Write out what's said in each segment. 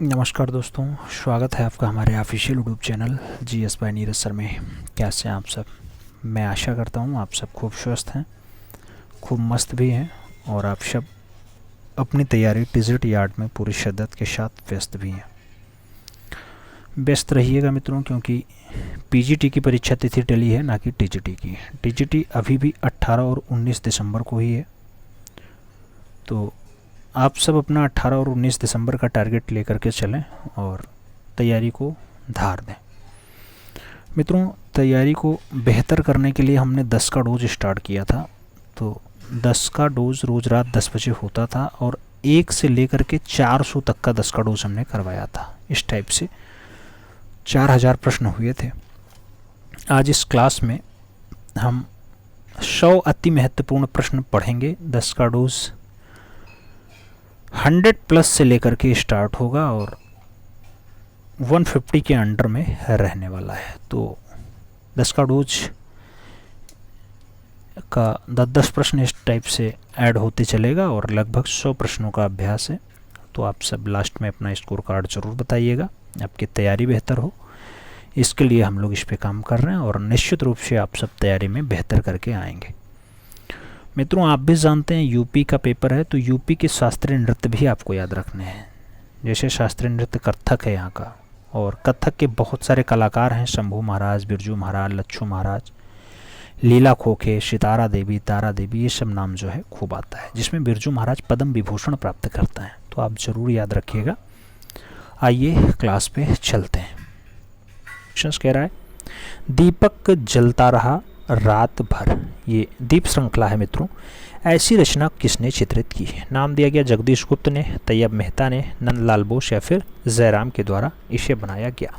नमस्कार दोस्तों, स्वागत है आपका हमारे official YouTube channel GS bye Neeraj sir में। कैसे हैं आप सब? मैं आशा करता हूं आप सब खूब स्वस्थ हैं, खूब मस्त भी हैं और आप सब अपनी तैयारी टिजिट यार्ड में पूरी शिद्दत के साथ व्यस्त भी हैं। व्यस्त रहिएगा मित्रों, क्योंकि पीजीटी की परीक्षा तिथि टली है, ना कि टीजीटी की। टीजीटी अभी भी 18 और 19 दिसंबर को ही है, तो आप सब अपना 18 और 19 दिसंबर का टारगेट लेकर के चलें और तैयारी को धार दें। मित्रों, तैयारी को बेहतर करने के लिए हमने 10 का डोज स्टार्ट किया था। तो 10 का डोज रोज़ रात 10 बजे होता था और 1 से लेकर के 400 तक का 10 का डोज हमने करवाया था। इस टाइप से 4000 प्रश्न हुए थे। आज इस क्लास में हम 100 अति महत्वपूर्ण प्रश्न पढ़ेंगे। 10 का डोज 100 प्लस से लेकर के स्टार्ट होगा और 150 के अंडर में रहने वाला है। तो 10 का डोज का 10 प्रश्न इस टाइप से ऐड होते चलेगा और लगभग 100 प्रश्नों का अभ्यास है। तो आप सब लास्ट में अपना स्कोर कार्ड ज़रूर बताइएगा, आपकी तैयारी बेहतर हो। इसके लिए हम लोग इस पे काम कर रहे हैं और निश्चित रूप से आप सब तैयारी में बेहतर करके आएंगे। मित्रों, आप भी जानते हैं यूपी का पेपर है, तो यूपी के शास्त्रीय नृत्य भी आपको याद रखने हैं। जैसे शास्त्रीय नृत्य कथक है यहाँ का, और कथक के बहुत सारे कलाकार हैं। शंभू महाराज, बिरजू महाराज, लच्छू महाराज, लीला खोखे, सितारा देवी, तारा देवी, ये सब नाम जो है खूब आता है, जिसमें बिरजू महाराज पद्म विभूषण प्राप्त करता है। तो आप ज़रूर याद रखिएगा। आइए क्लास पे चलते हैं। क्वेश्चन कह रहा है, दीपक जलता रहा रात भर। ये दीप श्रृंखला है मित्रों। ऐसी रचना किसने चित्रित की है? नाम दिया गया जगदीश गुप्त ने, तैयब मेहता ने, नंदलाल बोस या फिर जयराम के द्वारा इसे बनाया गया।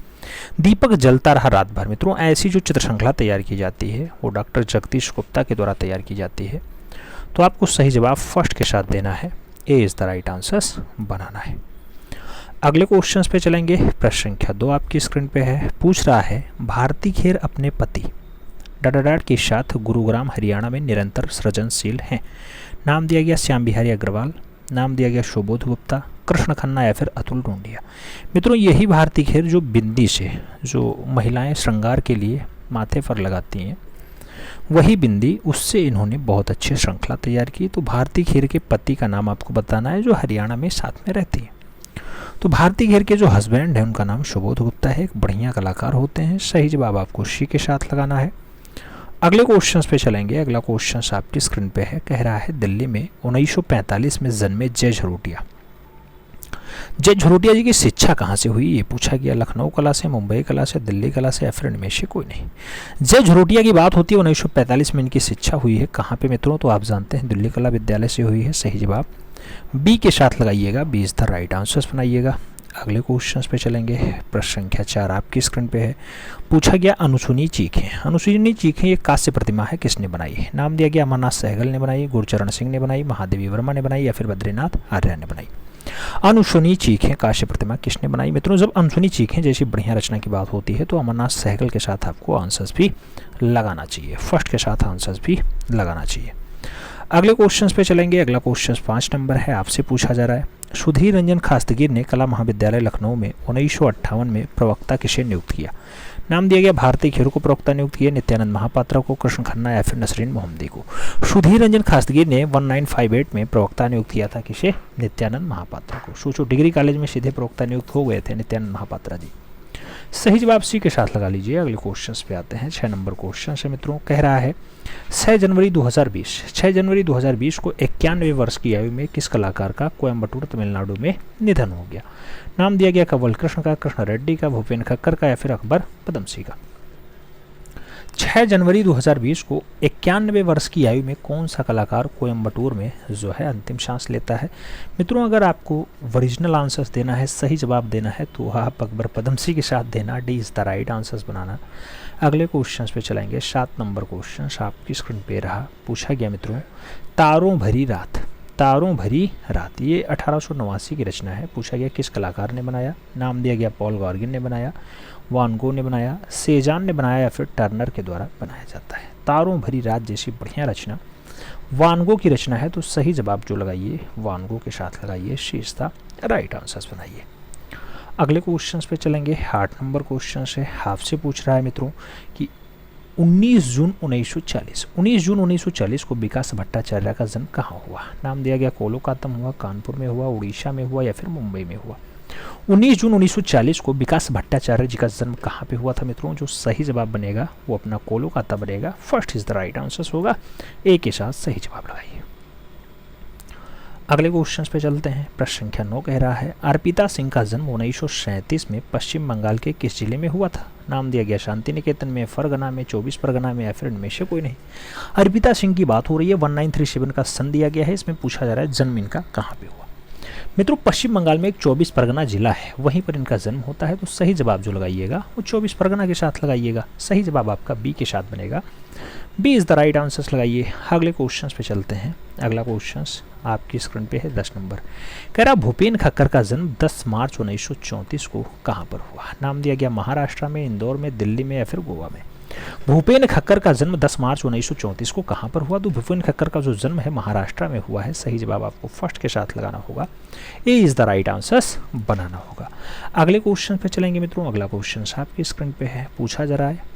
दीपक जलता रहा रात भर। मित्रों, ऐसी जो चित्र श्रृंखला तैयार की जाती है वो डॉक्टर जगदीश गुप्ता के द्वारा तैयार की जाती है। तो आपको सही जवाब फर्स्ट के साथ देना है, A is the right answers बनाना है। अगले क्वेश्चन पे चलेंगे। प्रश्न संख्या 2 आपकी स्क्रीन पे है। पूछ रहा है, भारती खेर अपने पति डाडाडाड के साथ गुरुग्राम हरियाणा में निरंतर सृजनशील हैं। नाम दिया गया श्याम बिहारी अग्रवाल, नाम दिया गया शोबोध गुप्ता, कृष्ण खन्ना या फिर अतुल टूंडिया। मित्रों, यही भारती खेर जो बिंदी से जो महिलाएं श्रृंगार के लिए माथे पर लगाती हैं, वही बिंदी, उससे इन्होंने बहुत अच्छी श्रृंखला तैयार की। तो भारती खेर के पति का नाम आपको बताना है, जो हरियाणा में साथ में रहती है। तो भारती खेर के जो हस्बैंड है उनका नाम शोबोध गुप्ता है, एक बढ़िया कलाकार होते हैं। सही जवाब आपको सी के साथ लगाना है। अगले क्वेश्चन पे चलेंगे। अगला क्वेश्चन आपकी स्क्रीन पे है। कह रहा है, दिल्ली में 1945 में जन्मे जय झरोटिया। जय झरोटिया जी की शिक्षा कहाँ से हुई, ये पूछा गया। लखनऊ कला से, मुंबई कला से, दिल्ली कला से या फिर इनमें से कोई नहीं। जय झरोटिया की बात होती है 1945 में इनकी शिक्षा हुई है कहाँ पे मित्रों? तो आप जानते हैं दिल्ली कला विद्यालय से हुई है। सही जवाब बी के साथ लगाइएगा, B is the right answers बनाइएगा। अगले क्वेश्चन पे चलेंगे। प्रश्न संख्या 4 आपकी स्क्रीन पे है। पूछा गया, अनुसुनी चीखें। अनुसुनी चीखें ये कांस्य प्रतिमा है, किसने बनाई है? नाम दिया गया अमरनाथ सहगल ने बनाई, गुरचरण सिंह ने बनाई, महादेवी वर्मा ने बनाई या फिर बद्रीनाथ आर्य ने बनाई। अनुसुनी चीखें कांस्य प्रतिमा किसने बनाई? मित्रों, जब अनुसुनी चीखें जैसी बढ़िया रचना की बात होती है तो अमरनाथ सहगल के साथ आपको आंसर्स भी लगाना चाहिए, फर्स्ट के साथ आंसर्स भी लगाना चाहिए। अगले क्वेश्चन पे चलेंगे। अगला क्वेश्चन 5 नंबर है। आपसे पूछा जा रहा है, सुधीर रंजन खास्तगीर ने कला महाविद्यालय लखनऊ में 1958 में प्रवक्ता किसे नियुक्त किया? नाम दिया गया भारती खेर को प्रवक्ता नियुक्त किया, नित्यानंद महापात्रा को, कृष्ण खन्ना या फिर नसरीन मोहम्मदी को। सुधीर रंजन खास्तगीर ने 1958 में प्रवक्ता नियुक्त किया था, किसे? नित्यानंद महापात्रा को। सोचो, डिग्री कॉलेज में सीधे प्रवक्ता नियुक्त हो गए थे नित्यानंद महापात्रा जी। सही जवाब सी के साथ लगा लीजिए। अगले क्वेश्चन पे आते हैं। 6 नंबर क्वेश्चन से मित्रों, कह रहा है, 6 जनवरी 2020 को 91वें वर्ष की आयु में किस कलाकार का कोयम्बटूर तमिलनाडु में निधन हो गया? नाम दिया गया कवल कृष्ण का, कृष्ण रेड्डी का, भूपेन खक्कर का या फिर अकबर पदमसी का। 6 जनवरी 2020 को 91वें वर्ष की आयु में कौन सा कलाकार कोयम्बटूर में जो है अंतिम सांस लेता है? मित्रों, अगर आपको ओरिजिनल आंसर्स देना है, सही जवाब देना है, तो आप अकबर पदमसी के साथ देना, D is the right answers बनाना। अगले क्वेश्चन पे चलेंगे। 7 नंबर क्वेश्चन आपकी स्क्रीन पे रहा। पूछा गया मित्रों, तारों भरी रात। तारों भरी रात ये 1889 की रचना है। पूछा गया किस कलाकार ने बनाया? नाम दिया गया पॉल गॉर्गिन ने बनाया, वान गो ने बनाया, सेजान ने बनाया या फिर टर्नर के द्वारा बनाया जाता है। तारों भरी रात जैसी बढ़िया रचना वान गो की रचना है। तो सही जवाब जो लगाइए वान गो के साथ लगाइए, she is the right answers बनाइए। अगले क्वेश्चन पे चलेंगे। 8 नंबर क्वेश्चन है, आपसे पूछ रहा है मित्रों कि 19 जून 1940 को विकास भट्टाचार्य का जन्म कहाँ हुआ। नाम दिया गया कोलकाता में हुआ, कानपुर में हुआ, उड़ीसा में हुआ या फिर मुंबई में हुआ। 19 जून 1940 को विकास भट्टाचार्य जी का जन्म कहाँ पे हुआ था मित्रों। जो सही जवाब बनेगा वो अपना कोलकाता बनेगा। First is the right answer होगा। ए के साथ सही जवाब लगाइए। अगले क्वेश्चन पे चलते हैं। प्रश्न संख्या 9 कह रहा है, अर्पिता सिंह का जन्म 1937 में पश्चिम बंगाल के किस जिले में हुआ था। नाम दिया गया शांति निकेतन में, फरगना में, 24 परगना में या फिर इनमें से कोई नहीं। अर्पिता सिंह की बात हो रही है। 1937 का सन दिया गया है। इसमें पूछा जा रहा है जन्म इनका कहाँ पे हुआ। मित्रों पश्चिम बंगाल में एक 24 परगना जिला है, वहीं पर इनका जन्म होता है। तो सही जवाब जो लगाइएगा वो 24 परगना के साथ लगाइएगा। सही जवाब आपका बी के साथ बनेगा। B is the right answer लगाइए। अगले क्वेश्चन पे चलते हैं। अगला क्वेश्चन आपकी स्क्रीन पे है 10 नंबर। कह रहा भूपेन खक्कर का जन्म 10 मार्च 1934 को कहाँ पर हुआ। नाम दिया गया महाराष्ट्र में, इंदौर में, दिल्ली में या फिर गोवा में। भूपेन खक्कर का जन्म 10 मार्च 1934 को कहाँ पर हुआ। तो भूपेन खक्कर का जो जन्म है महाराष्ट्र में हुआ है। सही जवाब आपको फर्स्ट के साथ लगाना होगा। ए इज द राइट आंसर बनाना होगा। अगले क्वेश्चन पे चलेंगे मित्रों। अगला क्वेश्चन आपकी स्क्रीन पे है, पूछा जा रहा है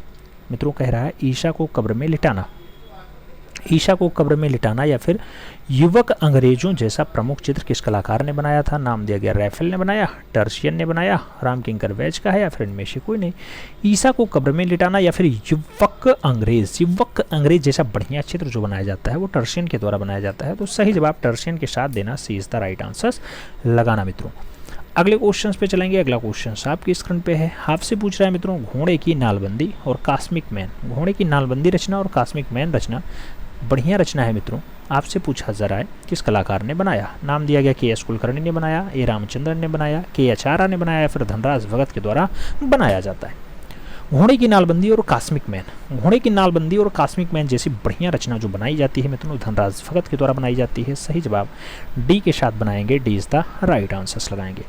मित्रों, कह रहा है ईशा को कब्र में लिटाना। ईशा को कब्र में लिटाना या फिर युवक अंग्रेजों जैसा प्रमुख चित्र किस कलाकार ने बनाया था। नाम दिया गया रैफेल ने बनाया, टर्शियन ने बनाया, रामकिंकर वैज का है या फिर इनमें से कोई नहीं। ईशा को कब्र में लिटाना या फिर युवक अंग्रेज जैसा बढ़िया चित्र जो बनाया जाता है वो टर्शियन के द्वारा बनाया जाता है। तो सही जवाब टर्शियन के साथ देना, सी इज द राइट आंसर लगाना मित्रों। अगले क्वेश्चन पे चलेंगे। अगला क्वेश्चन आपकी स्क्रीन पे है। आपसे पूछ रहा है मित्रों घोड़े की नालबंदी और कॉस्मिक मैन। घोड़े की नालबंदी रचना और कॉस्मिक मैन रचना बढ़िया रचना है मित्रों। आपसे पूछा जा रहा है किस कलाकार ने बनाया। नाम दिया गया के एस कुलकर्णी ने बनाया, ए रामचंद्रन ने बनाया, के आचार्य ने बनाया या फिर धनराज भगत के द्वारा बनाया जाता है। घोड़े की नालबंदी और कॉस्मिक मैन, घोड़े की नालबंदी और कॉस्मिक मैन जैसी बढ़िया रचना जो बनाई जाती है मित्रों धनराज भगत के द्वारा बनाई जाती है। सही जवाब डी के साथ बनाएंगे। D is the right answer लगाएंगे।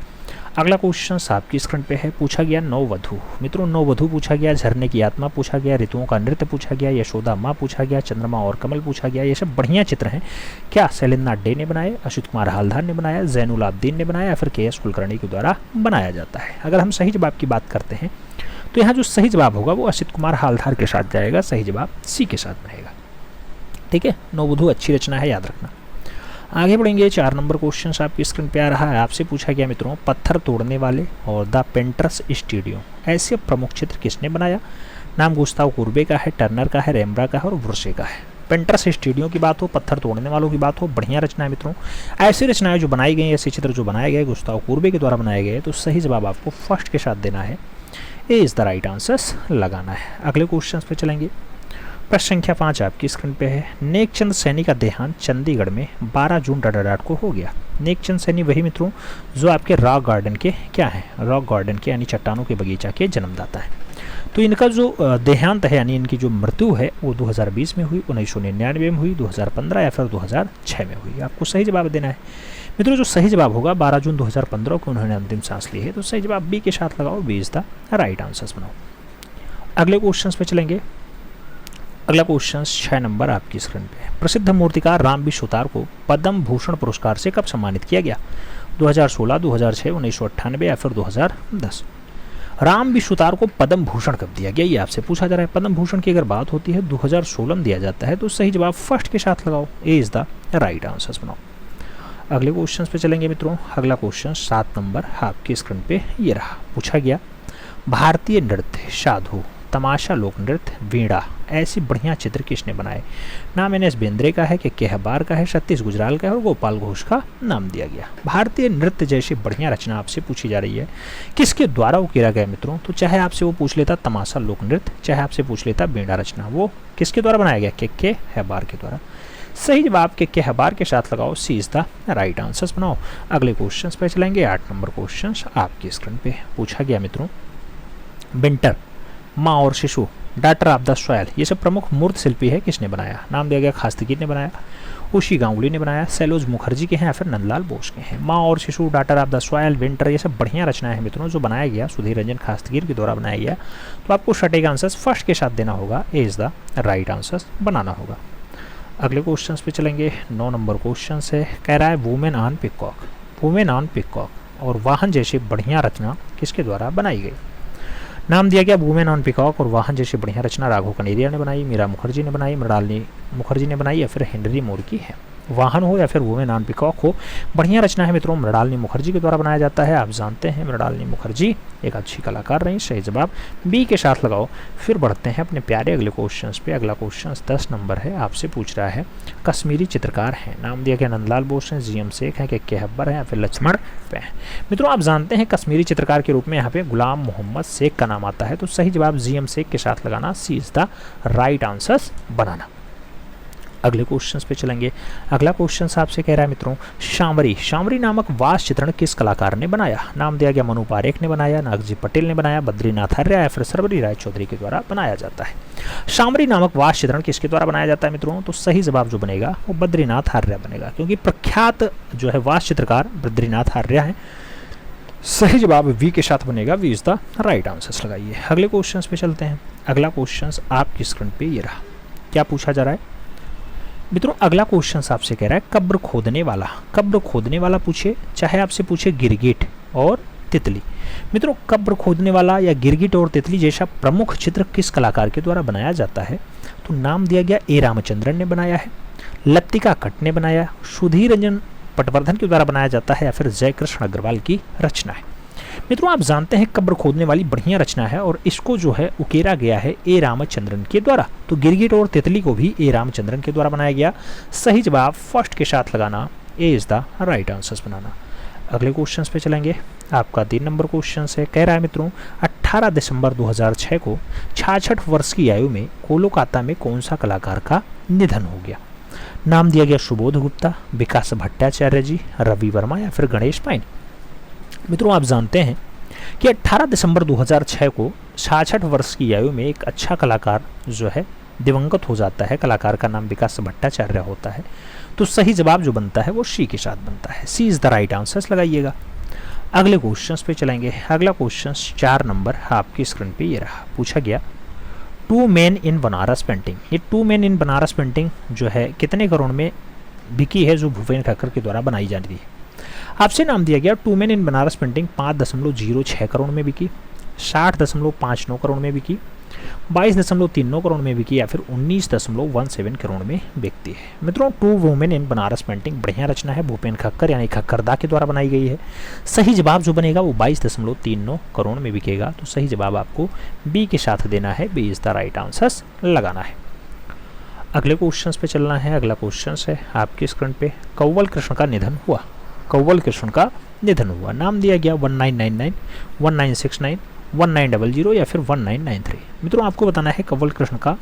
अगला क्वेश्चन आपकी स्क्रीन पे है। पूछा गया नववधु। मित्रों नववधु पूछा गया, झरने की आत्मा पूछा गया, ऋतुओं का नृत्य पूछा गया, यशोदा माँ पूछा गया, चंद्रमा और कमल पूछा गया। ये सब बढ़िया चित्र हैं। क्या शैलेंद्रनाथ डे ने बनाए, अच्युत कुमार हालधार ने बनाया, जैनुल आब्दीन ने बनाया या फिर के एस कुलकर्णी के द्वारा बनाया जाता है। अगर हम सही जवाब की बात करते हैं तो यहाँ जो सही जवाब होगा वो अच्युत कुमार हालधार के साथ जाएगा। सही जवाब सी के साथ बनेगा। ठीक है, नववधु अच्छी रचना है, याद रखना। आगे बढ़ेंगे। 4 नंबर क्वेश्चन आपकी स्क्रीन पे आ रहा है। आपसे पूछा गया मित्रों पत्थर तोड़ने वाले और द पेंटर्स स्टूडियो ऐसे प्रमुख चित्र किसने बनाया। नाम गुस्ताव कुर्बे का है, टर्नर का है, रेम्ब्रा का है और ब्रुसे का है। पेंटर्स स्टूडियो की बात हो, पत्थर तोड़ने वालों की बात हो, बढ़िया रचना है मित्रों। ऐसी रचनाएं जो बनाई गई, ऐसे चित्र जो बनाए गए गुस्ताव कुर्बे के द्वारा बनाए गए। तो सही जवाब आपको फर्स्ट के साथ देना है। ए इज द राइट आंसर लगाना है। अगले क्वेश्चन पे चलेंगे। प्रश्न संख्या 5 आपकी स्क्रीन पे है। नेकचंद सैनी का देहांत चंडीगढ़ में 12 जून को हो गया। नेकचंद सैनी वही मित्रों जो आपके रॉक गार्डन के क्या है, रॉक गार्डन के यानी चट्टानों के बगीचा के जन्मदाता है। तो इनका जो देहांत है यानी इनकी जो मृत्यु है वो 2020 में हुई, 1999 में हुई, 2015 या फिर 2006 में हुई। आपको सही जवाब देना है मित्रों। जो सही जवाब होगा 12 जून 2015 को उन्होंने अंतिम सांस ली है। तो सही जवाब बी के साथ लगाओ। B is the right answer बनाओ। अगले क्वेश्चन पे चलेंगे। अगला क्वेश्चन 6 नंबर आपकी स्क्रीन पे है। प्रसिद्ध मूर्तिकार रामबी सुतार को पद्म भूषण पुरस्कार से कब सम्मानित किया गया। 2016, 2006, 1998 या फिर 2010। रामबी सुतार को पद्म भूषण कब दिया गया, ये आपसे पूछा जा रहा है। पद्म भूषण की अगर बात होती है 2016 में दिया जाता है। तो सही जवाब फर्स्ट के साथ लगाओ। ए इज द राइट आंसर बनाओ। अगले क्वेश्चन पे चलेंगे मित्रों। अगला क्वेश्चन 7 नंबर आपकी स्क्रीन पे ये रहा। पूछा गया भारतीय नृत्य, साधु, तमाशा लोक नृत्य, वीणा ऐसी बढ़िया चित्र किसने बनाए। नाम एन एस बेंद्रे का है, के हबार का है, सतीश गुजराल का है और गोपाल घोष का नाम दिया गया। भारतीय नृत्य जैसी बढ़िया रचना आपसे पूछी जा रही है, किसके द्वारा वो किया गया मित्रों। तो चाहे आपसे वो पूछ लेता तमाशा लोक नृत्य, चाहे आपसे पूछ लेता वीणा रचना, वो किसके द्वारा बनाया गया, के हबार के द्वारा। सही जवाब के हबार के साथ लगाओ। सी इज द राइट आंसर बनाओ। अगले क्वेश्चन पे चलेंगे। 8 नंबर क्वेश्चन आपकी स्क्रीन पे पूछा गया मित्रों विंटर, माँ और शिशु, डाटर ऑफ द सॉयल ये सब प्रमुख मूर्त शिल्पी है, किसने बनाया। नाम दिया गया खास्तगीर ने बनाया, उशी गांगुली ने बनाया, सैलोज मुखर्जी के हैं या फिर नंदलाल बोस के हैं। माँ और शिशु, daughter of the soil, winter ये सब बढ़िया रचना है मित्रों जो बनाया गया सुधीर रंजन खास्तगीर के द्वारा बनाया गया। तो आपको सटीक आंसर फर्स्ट के साथ देना होगा। ए इज द राइट आंसर बनाना होगा। अगले क्वेश्चन पे चलेंगे। 9 नंबर क्वेश्चन है। कह रहा है women on peacock. Women on peacock और वाहन जैसी बढ़िया रचना किसके द्वारा बनाई गई? नाम दिया गया वुमेन ऑन पीकॉक और वाहन जैसी बढ़िया रचना राघव कनेरिया ने बनाई, मीरा मुखर्जी ने बनाई, मृणालिनी मुखर्जी ने बनाई या फिर हेनरी मोर की है। वाहन हो या फिर वुमेन ऑन पीकॉक हो, बढ़िया रचना है मित्रों मृणालिनी मुखर्जी के द्वारा बनाया जाता है। आप जानते हैं मृणालिनी मुखर्जी एक अच्छी कलाकार रही। सही जवाब बी के साथ लगाओ। फिर बढ़ते हैं अपने प्यारे अगले क्वेश्चन पे। अगला क्वेश्चन 10 नंबर है, आपसे पूछ रहा है कश्मीरी चित्रकार हैं। नाम दिया गया नंदलाल बोस हैं, जीएम शेख हैं, के अकबर हैं या फिर लक्ष्मण पे हैं। मित्रों आप जानते हैं कश्मीरी चित्रकार के रूप में यहाँ पे गुलाम मोहम्मद शेख का नाम आता है, तो सही जवाब जीएम शेख के साथ लगाना, सी इज द राइट आंसर बनाना। अगले क्वेश्चन पे चलेंगे। अगला क्वेश्चन आपसे कह रहा है मित्रों शामरी, शामरी नामक वास चित्रण किस कलाकार ने बनाया? नाम दिया गया मनु पारेख ने बनाया, नागजी पटेल ने बनाया, बद्रीनाथ आर्य या फिर सर्वरी राय चौधरी के द्वारा बनाया जाता है। शामरी नामक वास चित्रण किसके द्वारा बनाया जाता है मित्रों? तो सही जवाब जो बनेगा वो बद्रीनाथ आर्य बनेगा, क्योंकि प्रख्यात जो है वास चित्रकार बद्रीनाथ आर्य है। सही जवाब वी के साथ बनेगा, V is the right answer लगाइए। अगले क्वेश्चन पे चलते हैं। अगला क्वेश्चन आपकी स्क्रीन पे ये रहा। क्या पूछा जा रहा है मित्रों? अगला क्वेश्चन आपसे कह रहा है कब्र खोदने वाला, कब्र खोदने वाला पूछे चाहे आपसे पूछे गिरगिट और तितली। मित्रों कब्र खोदने वाला या गिरगिट और तितली जैसा प्रमुख चित्र किस कलाकार के द्वारा बनाया जाता है? तो नाम दिया गया ए रामचंद्रन ने बनाया है, लतिका कट ने बनाया, सुधीर रंजन पटवर्धन के द्वारा बनाया जाता है या फिर जयकृष्ण अग्रवाल की रचना है। मित्रों आप जानते हैं कब्र खोदने वाली बढ़िया रचना है और इसको जो है उकेरा गया है ए रामचंद्रन के द्वारा, तो गिरगिट और तितली को भी ए रामचंद्रन के द्वारा बनाया गया। सही जवाब फर्स्ट के साथ लगाना, ए इज द राइट आंसर बनाना। अगले क्वेश्चन पे चलेंगे। आपका 3 नंबर क्वेश्चन है, कह रहा है मित्रों 18 दिसंबर 2006 को 66 वर्ष की आयु में कोलकाता में कौन सा कलाकार का निधन हो गया? नाम दिया गया सुबोध गुप्ता, विकास भट्टाचार्य जी, रवि वर्मा या फिर गणेश पाइन। मित्रों आप जानते हैं कि 18 दिसंबर 2006 को 66 वर्ष की आयु में एक अच्छा कलाकार जो है दिवंगत हो जाता है। कलाकार का नाम विकास भट्टाचार्य होता है, तो सही जवाब जो बनता है वो सी के साथ बनता है, सी इज द राइट आंसर लगाइएगा। अगले क्वेश्चन पे चलेंगे। अगला क्वेश्चन 4 नंबर आपकी स्क्रीन पे ये रहा। पूछा गया 2 मैन इन बनारस पेंटिंग, ये 2 मैन इन बनारस पेंटिंग जो है कितने करोड़ में बिकी है, जो भूपेन खक्कर के द्वारा बनाई जाती है? आपसे नाम दिया गया 2 man in Banaras painting 5.06 crore में बिकी, 60.59 करोड़ में बिकी, 22.39 करोड़ में बिकी या फिर 19.17 करोड़ में बिकती है। मित्रों 2 वुमेन इन बनारस पेंटिंग बढ़िया रचना है, भूपेन खक्कर यानी खक्करदा के द्वारा बनाई गई है। सही जवाब जो बनेगा वो 22.39 करोड़ में बिकेगा, तो सही जवाब आपको बी के साथ देना है, B is the right answer लगाना है। अगले क्वेश्चन पे चलना है। अगला क्वेश्चन है आपकी स्क्रीन पे, कव्वल कृष्ण का निधन हुआ, कव्वल कृष्ण का निधन हुआ। नाम दिया गया 1999, 1969, 1900 या फिर 1993। मित्रों आपको बताना है कव्वल कृष्ण का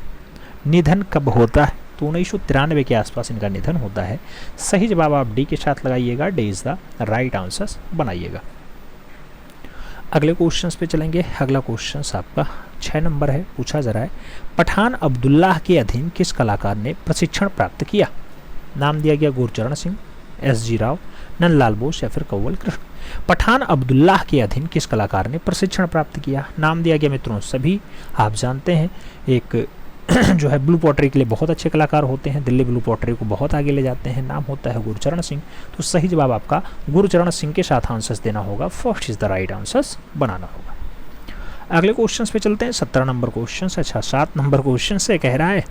निधन कब होता है, तो 1993 के आसपास इनका निधन होता है। सही जवाब आप डी के साथ लगाइएगा, D is the right answer बनाइएगा। अगले क्वेश्चन पे चलेंगे। अगला क्वेश्चन आपका 6 नंबर है। पूछा जा रहा है पठान अब्दुल्लाह के अधीन किस कलाकार ने प्रशिक्षण प्राप्त किया? नाम दिया गया गुरचरण सिंह, एस.जी. राव, नंदलाल बोस या फिर कव्वल कृष्ण। पठान अब्दुल्लाह के अधीन किस कलाकार ने प्रशिक्षण प्राप्त किया? नाम दिया गया मित्रों सभी आप जानते हैं एक जो है ब्लू पॉटरी के लिए बहुत अच्छे कलाकार होते हैं, दिल्ली ब्लू पॉटरी को बहुत आगे ले जाते हैं, नाम होता है गुरचरण सिंह। तो सही जवाब आपका गुरचरण सिंह के साथ आंसर्स देना होगा, first is the right answers बनाना होगा। अगले क्वेश्चन पे चलते हैं। 17 नंबर क्वेश्चन से 7 नंबर क्वेश्चन से कह रहा है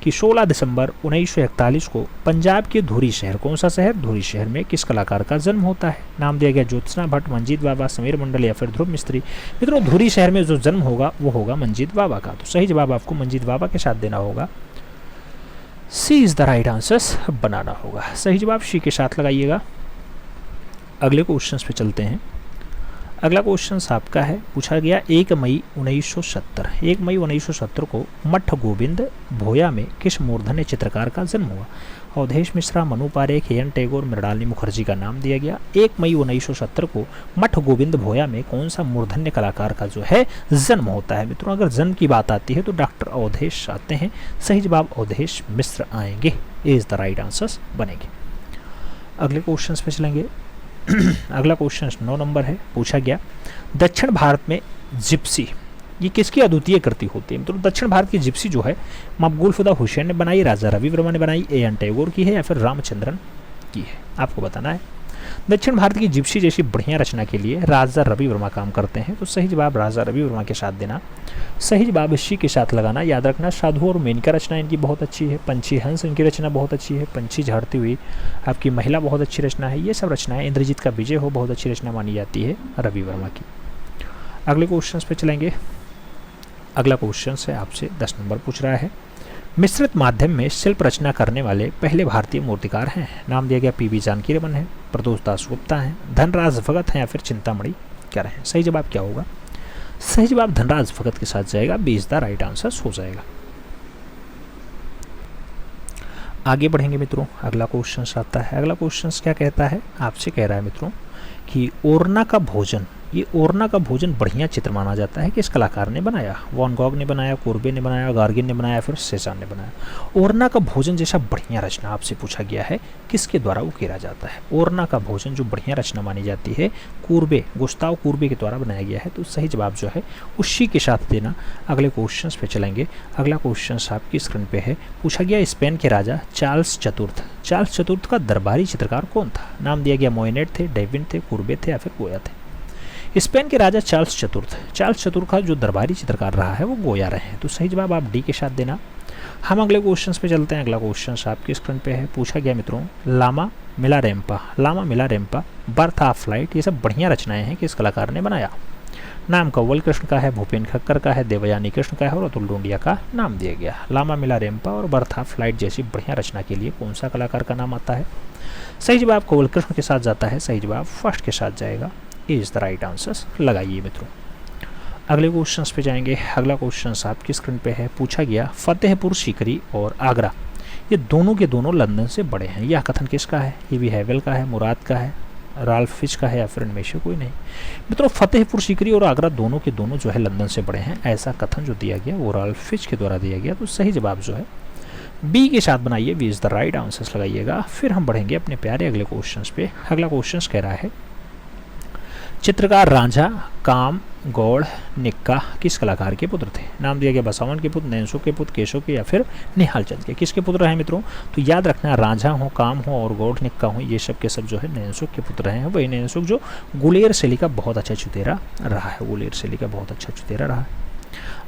कि 16 दिसंबर 1941 को पंजाब के धुरी शहर, कौन सा शहर? धुरी शहर में किस कलाकार का जन्म होता है? नाम दिया गया ज्योत्सना भट्ट, मंजीत बाबा, समीर मंडल या फिर ध्रुव मिस्त्री। मित्रों धुरी शहर में जो जन्म होगा वो होगा मंजीत बाबा का, तो सही जवाब आपको मंजीत बाबा के साथ देना होगा, सी इज द राइट आंसर बनाना होगा। सही जवाब सी के साथ लगाइएगा। अगले क्वेश्चन पे चलते हैं। अगला क्वेश्चन आपका है। पूछा गया 1 मई 1970 को मठ गोविंद भोया में किस मूर्धन्य चित्रकार का जन्म हुआ? अवधेश मिश्रा, मनु पारेख, एन टैगोर, मृणालिनी मुखर्जी का नाम दिया गया। 1 मई 1970 को मठ गोविंद भोया में कौन सा मूर्धन्य कलाकार का जो है जन्म होता है? मित्रों अगर जन्म की बात आती है तो डॉक्टर अवधेश आते हैं, सही जवाब अवधेश मिश्र आएंगे, ए इज द राइट आंसर बनेंगे। अगले क्वेश्चन पे चलेंगे। अगला क्वेश्चन 9 नंबर है। पूछा गया दक्षिण भारत में जिप्सी ये किसकी अद्वितीय कृति होती है? मतलब दक्षिण भारत की जिप्सी जो है मकबूल खुदा हुसैन ने बनाई, राजा रवि वर्मा ने बनाई, ए.एन. टैगोर की है या फिर रामचंद्रन की है? आपको बताना है। दक्षिण भारत की जिप्सी जैसी बढ़िया रचना के लिए राजा रवि वर्मा काम करते हैं। तो सही जवाब राजा रवि वर्मा के साथ देना। सही जवाब शी के साथ लगाना। याद रखना साधु और मेनका रचना इनकी बहुत अच्छी है। पंछी हंस इनकी रचना बहुत अच्छी है। पंछी झाड़ती हुई आपकी महिला बहुत अच्छी रचना है। ये सब रचनाएं इंद्रजीत का विजय हो बहुत अच्छी रचना मानी जाती है रवि वर्मा की। अगले क्वेश्चन पे चलेंगे। अगला क्वेश्चन है आपसे 10 नंबर पूछ रहा है, मिश्रित माध्यम में शिल्प रचना करने वाले पहले भारतीय मूर्तिकार हैं। नाम दिया गया पी.बी. जानकी रमन है, प्रदोष दास गुप्ता हैं, धनराज भगत हैं या फिर चिंतामणि कर हैं। सही जवाब क्या होगा? सही जवाब धनराज भगत के साथ जाएगा। B is the right answer हो जाएगा। आगे बढ़ेंगे मित्रों। अगला क्वेश्चन आता है। अगला क्वेश्चन क्या कहता है? आपसे कह रहा है मित्रों कि ओरना का भोजन, ये ओरना का भोजन बढ़िया चित्र माना जाता है। किस कलाकार ने बनाया? वॉन गॉग ने बनाया, कुर्बे ने बनाया, गार्गिन ने बनाया, फिर सेजान ने बनाया। ओरना का भोजन जैसा बढ़िया रचना आपसे पूछा गया है, किसके द्वारा उकेरा जाता है? ओरना का भोजन जो बढ़िया रचना मानी जाती है, कुर्बे, गुस्ताव कुर्बे के द्वारा बनाया गया है। तो सही जवाब जो है उसी के साथ देना। अगले क्वेश्चन पे चलेंगे। अगला क्वेश्चन आपकी स्क्रीन पे है। पूछा गया स्पेन के राजा चार्ल्स चतुर्थ, चार्ल्स चतुर्थ का दरबारी चित्रकार कौन था? नाम दिया गया मोइनेट थे, डेविन थे, कुर्बे थे या फिर गोया थे। स्पेन के राजा चार्ल्स चतुर्थ, चार्ल्स चतुर्थ का जो दरबारी चित्रकार रहा है वो गोया रहे हैं। तो सही जवाब आप डी के साथ देना। हम अगले क्वेश्चन पे चलते हैं। अगला क्वेश्चन आपकी स्क्रीन पे है। पूछा गया मित्रों lama Milarepa, lama Milarepa, birth of light, ये सब बढ़िया रचनाएं हैं कि इस कलाकार ने बनाया। नाम कंवल कृष्ण का है, भूपेन खक्कर का है, देवयानी कृष्ण का है और अतुल डोंडिया का नाम दिया गया। लामा मिलारेम्पा और बर्थ ऑफ लाइट जैसी बढ़िया रचना के लिए कौन सा कलाकार का नाम आता है? सही जवाब कंवल कृष्ण के साथ जाता है। सही जवाब फर्स्ट के साथ जाएगा। इज द राइट आंसर लगाइए मित्रों। अगले क्वेश्चन पे जाएंगे। अगला क्वेश्चन आपकी स्क्रीन पे है। पूछा गया फतेहपुर सीकरी और आगरा, ये दोनों के दोनों लंदन से बड़े हैं। यह कथन किसका है? ये भी हैवेल का है, मुराद का है, राल्फ फिच का है या फिर इनमें से कोई नहीं। मित्रों फतेहपुर सीकरी और आगरा दोनों के दोनों जो है लंदन से बड़े हैं, ऐसा कथन जो दिया गया वो राल्फ फिच के द्वारा दिया गया। तो सही जवाब जो है बी के साथ बनाइए। B is the right answer लगाइएगा। फिर हम बढ़ेंगे अपने प्यारे अगले क्वेश्चन पे। अगला क्वेश्चन कह रहा है चित्रकार रांझा, काम, गौड़, निक्का किस कलाकार के पुत्र थे? नाम दिया गया बसावन के पुत्र, नैनसुख के पुत्र, केशव के या फिर निहाल चंद के। किसके पुत्र हैं मित्रों? तो याद रखना रांझा हो, काम हो और गौड़, निक्का हो, ये सब के सब जो है नैनसुख के पुत्र हैं। वही नैनसुख जो गुलेर शैली का बहुत अच्छा चुतेरा रहा है, गुलेर शैली का बहुत अच्छा चुतेरा रहा है।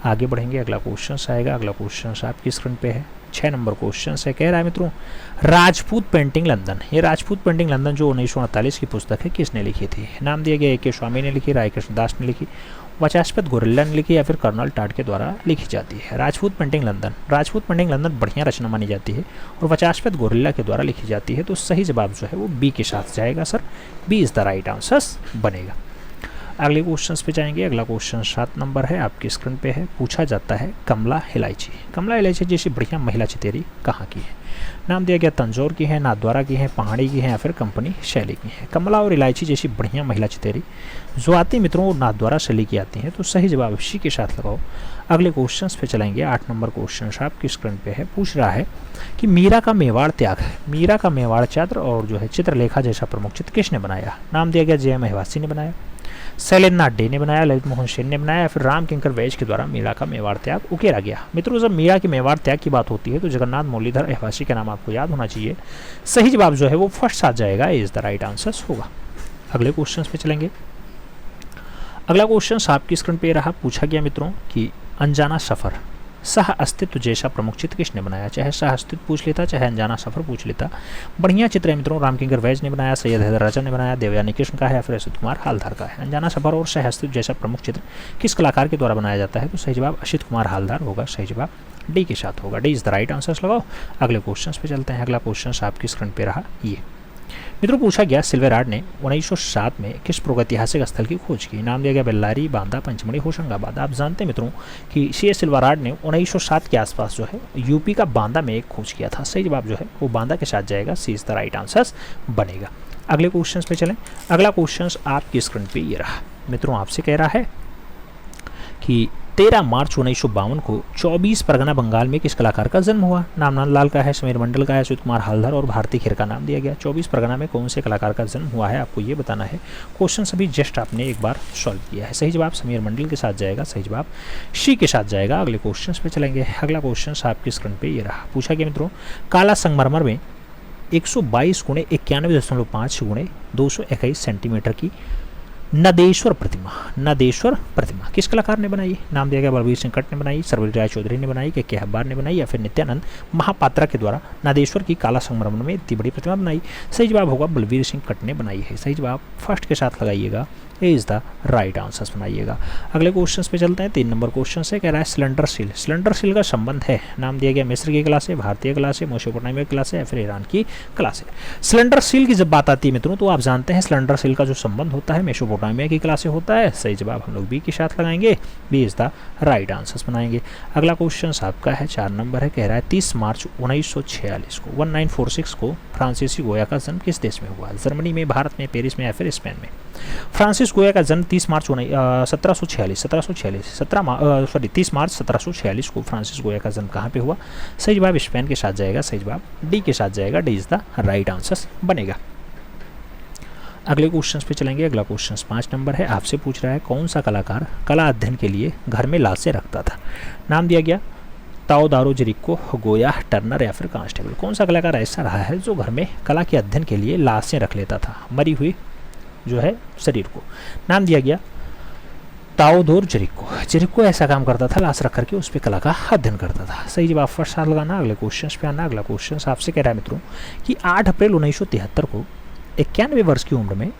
आगे बढ़ेंगे। अगला क्वेश्चन आएगा। अगला क्वेश्चन आपकी स्क्रीन पे है। 6 नंबर क्वेश्चन है। कह रहा है मित्रों राजपूत पेंटिंग लंदन, ये राजपूत पेंटिंग लंदन जो 1948 की पुस्तक है किसने लिखी थी? नाम दिया गया ए.के. स्वामी ने लिखी, राय कृष्ण दास ने लिखी, वचास्पत गोरिल्ला ने लिखी या फिर कर्नल टाड के द्वारा लिखी जाती है। Rajput painting London, Rajput painting London बढ़िया रचना मानी जाती है और वचास्पत गोरिल्ला के द्वारा लिखी जाती है। तो सही जवाब जो है वो बी के साथ जाएगा sir. B is the right answer बनेगा। अगले क्वेश्चन पे जाएंगे। अगला क्वेश्चन 7 नंबर है, आपकी स्क्रीन पे है। पूछा जाता है कमला इलायची, कमला इलायची जैसी बढ़िया महिला चितेरी कहाँ की है? नाम दिया गया तंजौर की है, नाथद्वारा की है, पहाड़ी की है या फिर कंपनी शैली की है। कमला और इलायची जैसी बढ़िया महिला चितेरी जो आती मित्रों वो नाथद्वारा शैली की आती हैं। तो सही जवाब इसी के साथ लगाओ। अगले क्वेश्चन पे चलेंगे। 8 नंबर क्वेश्चन आपकी स्क्रीन पे है। पूछ रहा है कि मीरा का मेवाड़ त्याग, मीरा का मेवाड़ चित्र और जो है चित्रलेखा जैसा प्रमुख चित्र किसने बनाया? नाम दिया गया जे.एम. महिवासी ने बनाया, शैलेंद्रनाथ डे ने बनाया, ललित मोहन सेन ने बनाया या फिर राम किंकर वैज के द्वारा मीरा का मेवाड़ त्याग उकेरा गया। मित्रों जब मीरा के मेवाड़ त्याग की बात होती है तो जगन्नाथ मुरलीधर अहवासी का नाम आपको याद होना चाहिए। सही जवाब जो है वो फर्स्ट साथ जाएगा। इज द राइट आंसर होगा। अगले क्वेश्चन पे चलेंगे। अगला क्वेश्चन आपकी स्क्रीन पे रहा। पूछा गया मित्रों कि अनजाना सफर, सह अस्तित्व जैसा प्रमुख चित्र किसने बनाया? चाहे सह अस्तित्व पूछ लेता चाहे अनजाना सफर पूछ लेता, बढ़िया चित्र है मित्रों। राम किंकर वैज ने बनाया, सैयद हैदर राजा ने बनाया, देवयानी कृष्ण का है या फिर असित कुमार हालदार का है। अनजाना सफर और सह अस्तित्व जैसा प्रमुख चित्र किस कलाकार के द्वारा बनाया जाता है? तो सही जवाब असित कुमार हालदार होगा। सही जवाब डी के साथ होगा। D is the right answer लगाओ। अगले क्वेश्चन पे चलते हैं। अगला क्वेश्चन आपकी स्क्रीन पे रहा ये। मित्रों पूछा गया सिल्वेरार्ड ने 1907 में किस प्रागैतिहासिक स्थल की खोज की? नाम दिया गया बेल्लारी, बांदा, पंचमढ़ी, होशंगाबाद। आप जानते हैं मित्रों कि सी एस सिल्वेरार्ड ने 1907 के आसपास जो है यूपी का बांदा में एक खोज किया था। सही जवाब जो है वो बांदा के साथ जाएगा। सी इज द राइट आंसर बनेगा। अगले क्वेश्चन पे चलें। अगला क्वेश्चन आपकी स्क्रीन पे ये रहा। मित्रों आपसे कह रहा है कि 13 मार्च 1952 को 24 परगना बंगाल में किस कलाकार का जन्म हुआ? नाम नंदलाल का है, समीर मंडल का है, अच्युत कुमार हालदार और भारती खेर का नाम दिया गया। 24 परगना में कौन से कलाकार का जन्म हुआ है आपको ये बताना है। क्वेश्चन सभी जस्ट आपने एक बार सॉल्व किया है। सही जवाब समीर मंडल के साथ जाएगा। सही जवाब शी के साथ जाएगा। अगले क्वेश्चन पे चलेंगे। अगला क्वेश्चन आपकी स्क्रीन पे ये रहा। पूछा गया मित्रों काला संगमरमर में 122 गुणे 91.5 गुणे 221 सेंटीमीटर की नदेश्वर प्रतिमा, नदेश्वर प्रतिमा किस कलाकार ने बनाई? नाम दिया गया बलबीर सिंह कट ने बनाई, सरवरी राय चौधरी ने बनाई, के हब्बार ने बनाई, या फिर नित्यानंद महापात्रा के द्वारा नदेश्वर की काला संगमरमर में इतनी बड़ी प्रतिमा बनाई। सही जवाब होगा बलबीर सिंह कट ने बनाई है। सही जवाब फर्स्ट के साथ लगाइएगा, ए इज द राइट आंसर बनाइएगा। अगले क्वेश्चन पे चलते हैं। 3 नंबर क्वेश्चन से कह रहा है सिलेंडर सील, सिलेंडर सील का संबंध है, नाम दिया गया मिस्र की कला से, भारतीय कला से, मेसोपोटामिया की कला से, या फिर ईरान की कला से। सिलेंडर सील की जब बात आती है मित्रों तो आप जानते हैं सिलेंडर सील का जो संबंध होता है मेसोपोटामिया की कला से होता है। सही जवाब हम लोग बी के साथ लगाएंगे, B is the right answer बनाएंगे। अगला क्वेश्चन आपका है 4 नंबर है, कह रहा है 30 मार्च 1946 को 1946 को फ्रांसीसी गोया का जन्म किस देश में हुआ? जर्मनी में, भारत में, पेरिस में, या फिर स्पेन में। फ्रांसिस गोया का जन्म 30 मार्च 1746 को फ्रांसिस गोया का जन्म कहाँ पे हुआ? सही जवाब स्पेन के साथ जाएगा, सही जवाब डी के साथ जाएगा, D is the right answer बनेगा। अगले क्वेश्चन पे चलेंगे। अगला क्वेश्चन 5 नंबर है, आपसे पूछ रहा है कौन सा कलाकार कला अध्ययन के लिए घर में लाशें रखता था? नाम दिया गया ताओदारो जेरिको, गोया, टर्नर, या फिर कांस्टेबल। कौन सा कलाकार ऐसा रहा है जो घर में कला के अध्ययन के लिए लाशें रख लेता था, मरी हुई जो है शरीर को? नाम दिया गया ताओदोर जेरिको, जेरिको ऐसा काम करता था, लाश रख करके उस पर कला का अध्ययन करता था। सही जवाब फर्स्ट साथ लगाना। अगले क्वेश्चन पे आना। अगला क्वेश्चन आपसे कह रहा है मित्रों कि 8 अप्रैल 1973 को 91 वर्ष की उम्र में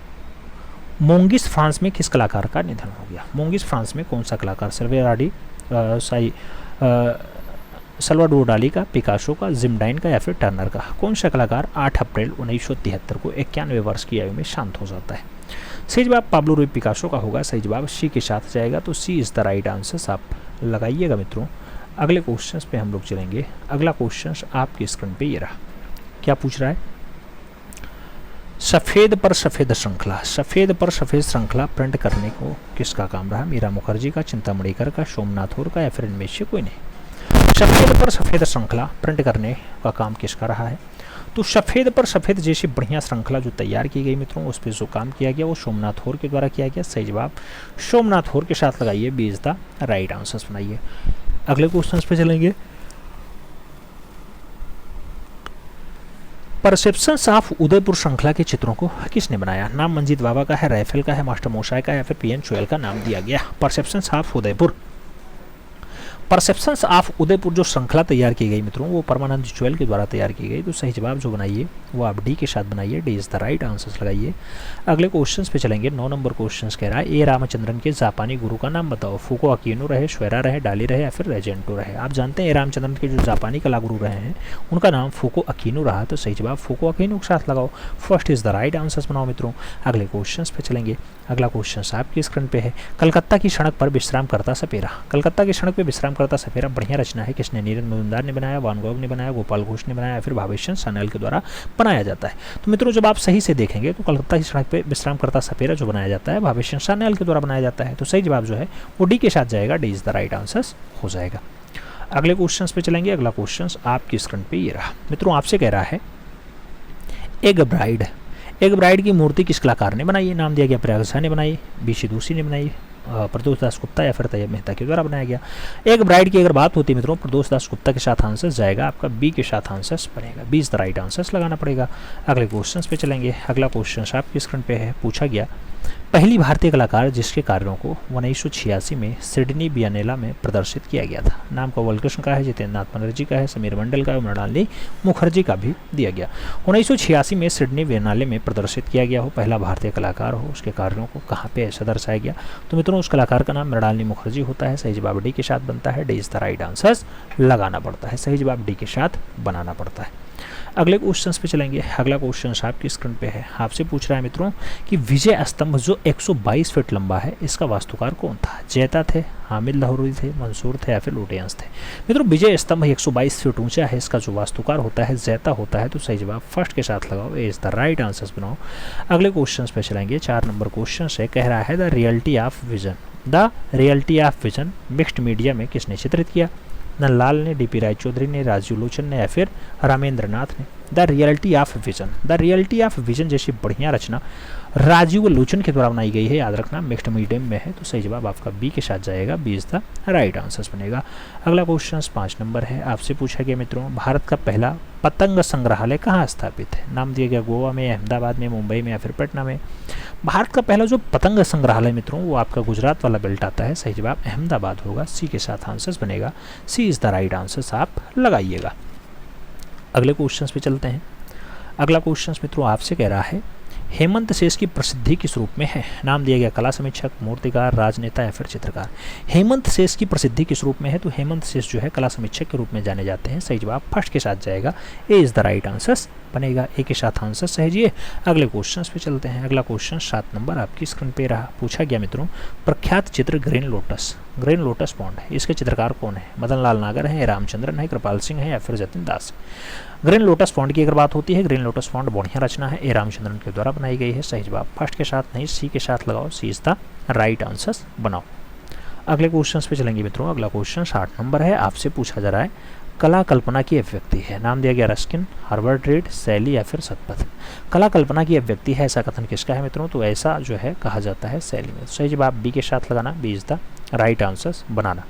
मोंगिस फ्रांस में किस कलाकार का निधन हो गया? मोंगिस फ्रांस में कौन सा कलाकार? सल्वाडोर डाली का, पिकासो का, जिमडाइन का, या फिर टर्नर का? कौन सा कलाकार 8 अप्रैल 1973 को 91 वर्ष की आयु में शांत हो जाता है? सही जवाब पाब्लो रूई पिकासो का होगा, सही जवाब सी के साथ जाएगा, तो सी इज द राइट आंसर आप लगाइएगा मित्रों। अगले क्वेश्चन पे हम लोग चलेंगे। अगला क्वेश्चन आपकी स्क्रीन पे ये रहा, क्या पूछ रहा है? सफ़ेद पर सफ़ेद श्रृंखला, सफ़ेद पर सफ़ेद श्रृंखला प्रिंट करने को किसका काम रहा? मीरा मुखर्जी का, चिंतामणिकर का, सोमनाथ होर का, या फिर इनमें से कोई नहीं। सफ़ेद पर सफ़ेद श्रृंखला प्रिंट करने का काम किसका रहा है? तो सफ़ेद पर सफ़ेद जैसी बढ़िया श्रृंखला जो तैयार की गई मित्रों, उस पर जो काम किया गया वो सोमनाथ होर के द्वारा किया गया। सही जवाब सोमनाथ होर के साथ लगाइए, B is the right answer बनाइए। अगले क्वेश्चन पे चलेंगे। परसेप्शंस ऑफ उदयपुर श्रृंखला के चित्रों को किसने बनाया? नाम मंजीत बाबा का है, राइफल का है, मास्टर मोशाय का, या फिर पीएन चोयल का नाम दिया गया। Perceptions of Udaipur, perceptions of Udaipur जो श्रृंखला तैयार की गई मित्रों वो परमानंद चुएल के द्वारा तैयार की गई। तो सही जवाब जो बनाइए वो आप डी के साथ बनाइए, D is the right answer लगाइए। अगले क्वेश्चंस पे चलेंगे। 9 नंबर क्वेश्चंस कह रहा है ए रामचंद्रन के जापानी गुरु का नाम बताओ। फूको अकीनो रहे, श्वेरा रहे, डाली रहे, या फिर रेजेंटो रहे। आप जानते हैं ए रामचंद्रन के जो जापानी कला गुरु रहे हैं उनका नाम फूको अकीनो रहा। तो सही जवाब फूको अकीनो के साथ लगाओ, first is the right answer बनाओ मित्रों। अगले क्वेश्चन पे चलेंगे। अगला क्वेश्चन आपकी स्क्रीन पे है, कलकत्ता की सड़क पर विश्राम करता सपेरा। कलकत्ता की सड़क पर विश्राम करता सपेरा बढ़िया रचना है, किसने? नीरज मजुमदार ने बनाया, वान गॉग ने बनाया, गोपाल घोष ने बनाया, फिर भावेश चंद्र सान्याल के द्वारा बनाया जाता है। तो मित्रों जब आप सही से देखेंगे तो कलकत्ता की सड़क पर विश्राम करता सपेरा जो बनाया जाता है भावेश चंद्र सान्याल के द्वारा बनाया जाता है। तो सही जवाब जो है वो डी के साथ जाएगा, D is the right answer हो जाएगा। अगले क्वेश्चन पे चलेंगे। अगला क्वेश्चन आपकी स्क्रीन पे ये रहा मित्रों, आपसे कह रहा है एक ब्राइड, एक ब्राइड की मूर्ति किस कलाकार ने बनाई है? नाम दिया गया प्रयाग शाह ने बनाई, बीसी दूसी ने बनाई, प्रदोष दास गुप्ता, या फिर तैयब मेहता के द्वारा बनाया गया। एक ब्राइड की अगर बात होती है मित्रों प्रदोष दास गुप्ता के साथ आंसर जाएगा, आपका बी के साथ आंसर बनेगा, B is the right answer लगाना पड़ेगा। अगले क्वेश्चन पे चलेंगे। अगला क्वेश्चन आपकी स्क्रीन पे है, पूछा गया पहली भारतीय कलाकार जिसके कार्यों को 1986 में सिडनी बियनेला में प्रदर्शित किया गया था। नाम कौवल कृष्ण का है, जितेंद्र नाथ बनर्जी का है, समीर मंडल का है, मृणालिनी मुखर्जी का भी दिया गया। 1986 में सिडनी बियनेले में प्रदर्शित किया गया हो, पहला भारतीय कलाकार हो, उसके कार्यों को कहाँ पे ऐसा दर्शाया गया? तो मित्रों उस कलाकार का नाम मृणालिनी मुखर्जी होता है। सही जवाब डी के साथ बनता है, D is the right answer लगाना पड़ता है, सही जवाब डी के साथ बनाना पड़ता है। अगले क्वेश्चन पे चलेंगे। अगला क्वेश्चन आपकी स्क्रीन पे है, आपसे पूछ रहा है मित्रों कि विजय स्तंभ जो 122 फीट लंबा है इसका वास्तुकार कौन था? जैता थे, हामिद लाहौरी थे, मंसूर थे, या फिर लुटियंस थे? मित्रों विजय स्तंभ 122 फीट ऊंचा है, इसका जो वास्तुकार होता है जैता होता है। तो सही जवाब फर्स्ट के साथ लगाओ, ए इज द राइट आंसर बनाओ। अगले क्वेश्चन पे चलेंगे। 4 नंबर क्वेश्चन से कह रहा है the reality of vision, the reality of vision mixed media में किसने चित्रित किया? नंदलाल ने, डीपी राय चौधरी ने, राजीव लोचन ने, या फिर रामेंद्र नाथ ने? The reality of vision, the reality of vision जैसी बढ़िया रचना राजीव लोचन के द्वारा बनाई गई है, याद रखना मिक्स्ड मीडियम में है, तो सही जवाब आपका बी के साथ जाएगा, B is the right answer बनेगा। अगला क्वेश्चन 5 नंबर है, आपसे पूछा गया मित्रों भारत का पहला पतंग संग्रहालय कहाँ स्थापित है? नाम दिया गया गोवा में, अहमदाबाद में, मुंबई में या फिर पटना में। भारत का पहला जो पतंग संग्रहालय मित्रों वो आपका गुजरात वाला बेल्ट आता है, सही जवाब अहमदाबाद होगा, सी के साथ आंसर बनेगा, सी इज द राइट आंसर आप लगाइएगा। अगले क्वेश्चन पे चलते हैं। अगला क्वेश्चन मित्रों आपसे कह रहा है हेमंत शेष की प्रसिद्धि किस रूप में है? नाम दिया गया कला समीक्षक, मूर्तिकार, राजनेता या फिर चित्रकार। हेमंत शेष की प्रसिद्धि किस रूप में है? तो हेमंत शेष जो है कला समीक्षक के रूप में जाने जाते हैं, सही जवाब फर्स्ट के साथ जाएगा, ए इज द राइट आंसर बनेगा, ए के साथ आंसर सही। अगले क्वेश्चन पे चलते हैं। अगला क्वेश्चन 7 नंबर आपकी स्क्रीन पे रहा। पूछा गया मित्रों प्रख्यात चित्र ग्रीन लोटस पॉन्ड है, इसके चित्रकार कौन है? मदन लाल नागर है, रामचंद्रन है, कृपाल सिंह है या फिर जतिन दास। ग्रीन लोटस पॉन्ड की अगर बात होती है, ग्रीन लोटस पॉन्ड बढ़िया रचना है, ए रामचंद्रन के द्वारा बनाई गई है, सही जवाब फर्स्ट के साथ नहीं सी के साथ लगाओ, सी इज द राइट आंसर बनाओ। अगले क्वेश्चन पे चलेंगे मित्रों। अगला क्वेश्चन 60 नंबर है, आपसे पूछा जा रहा है कला कल्पना की अभिव्यक्ति है। नाम दिया गया रस्किन, हार्वर्ड रीड, शैली या फिर सतपथ। कला कल्पना की अभिव्यक्ति है, ऐसा कथन किसका है मित्रों? तो ऐसा जो है कहा जाता है शैली में, सही जवाब बी के साथ लगाना, B is the right answer बनाना।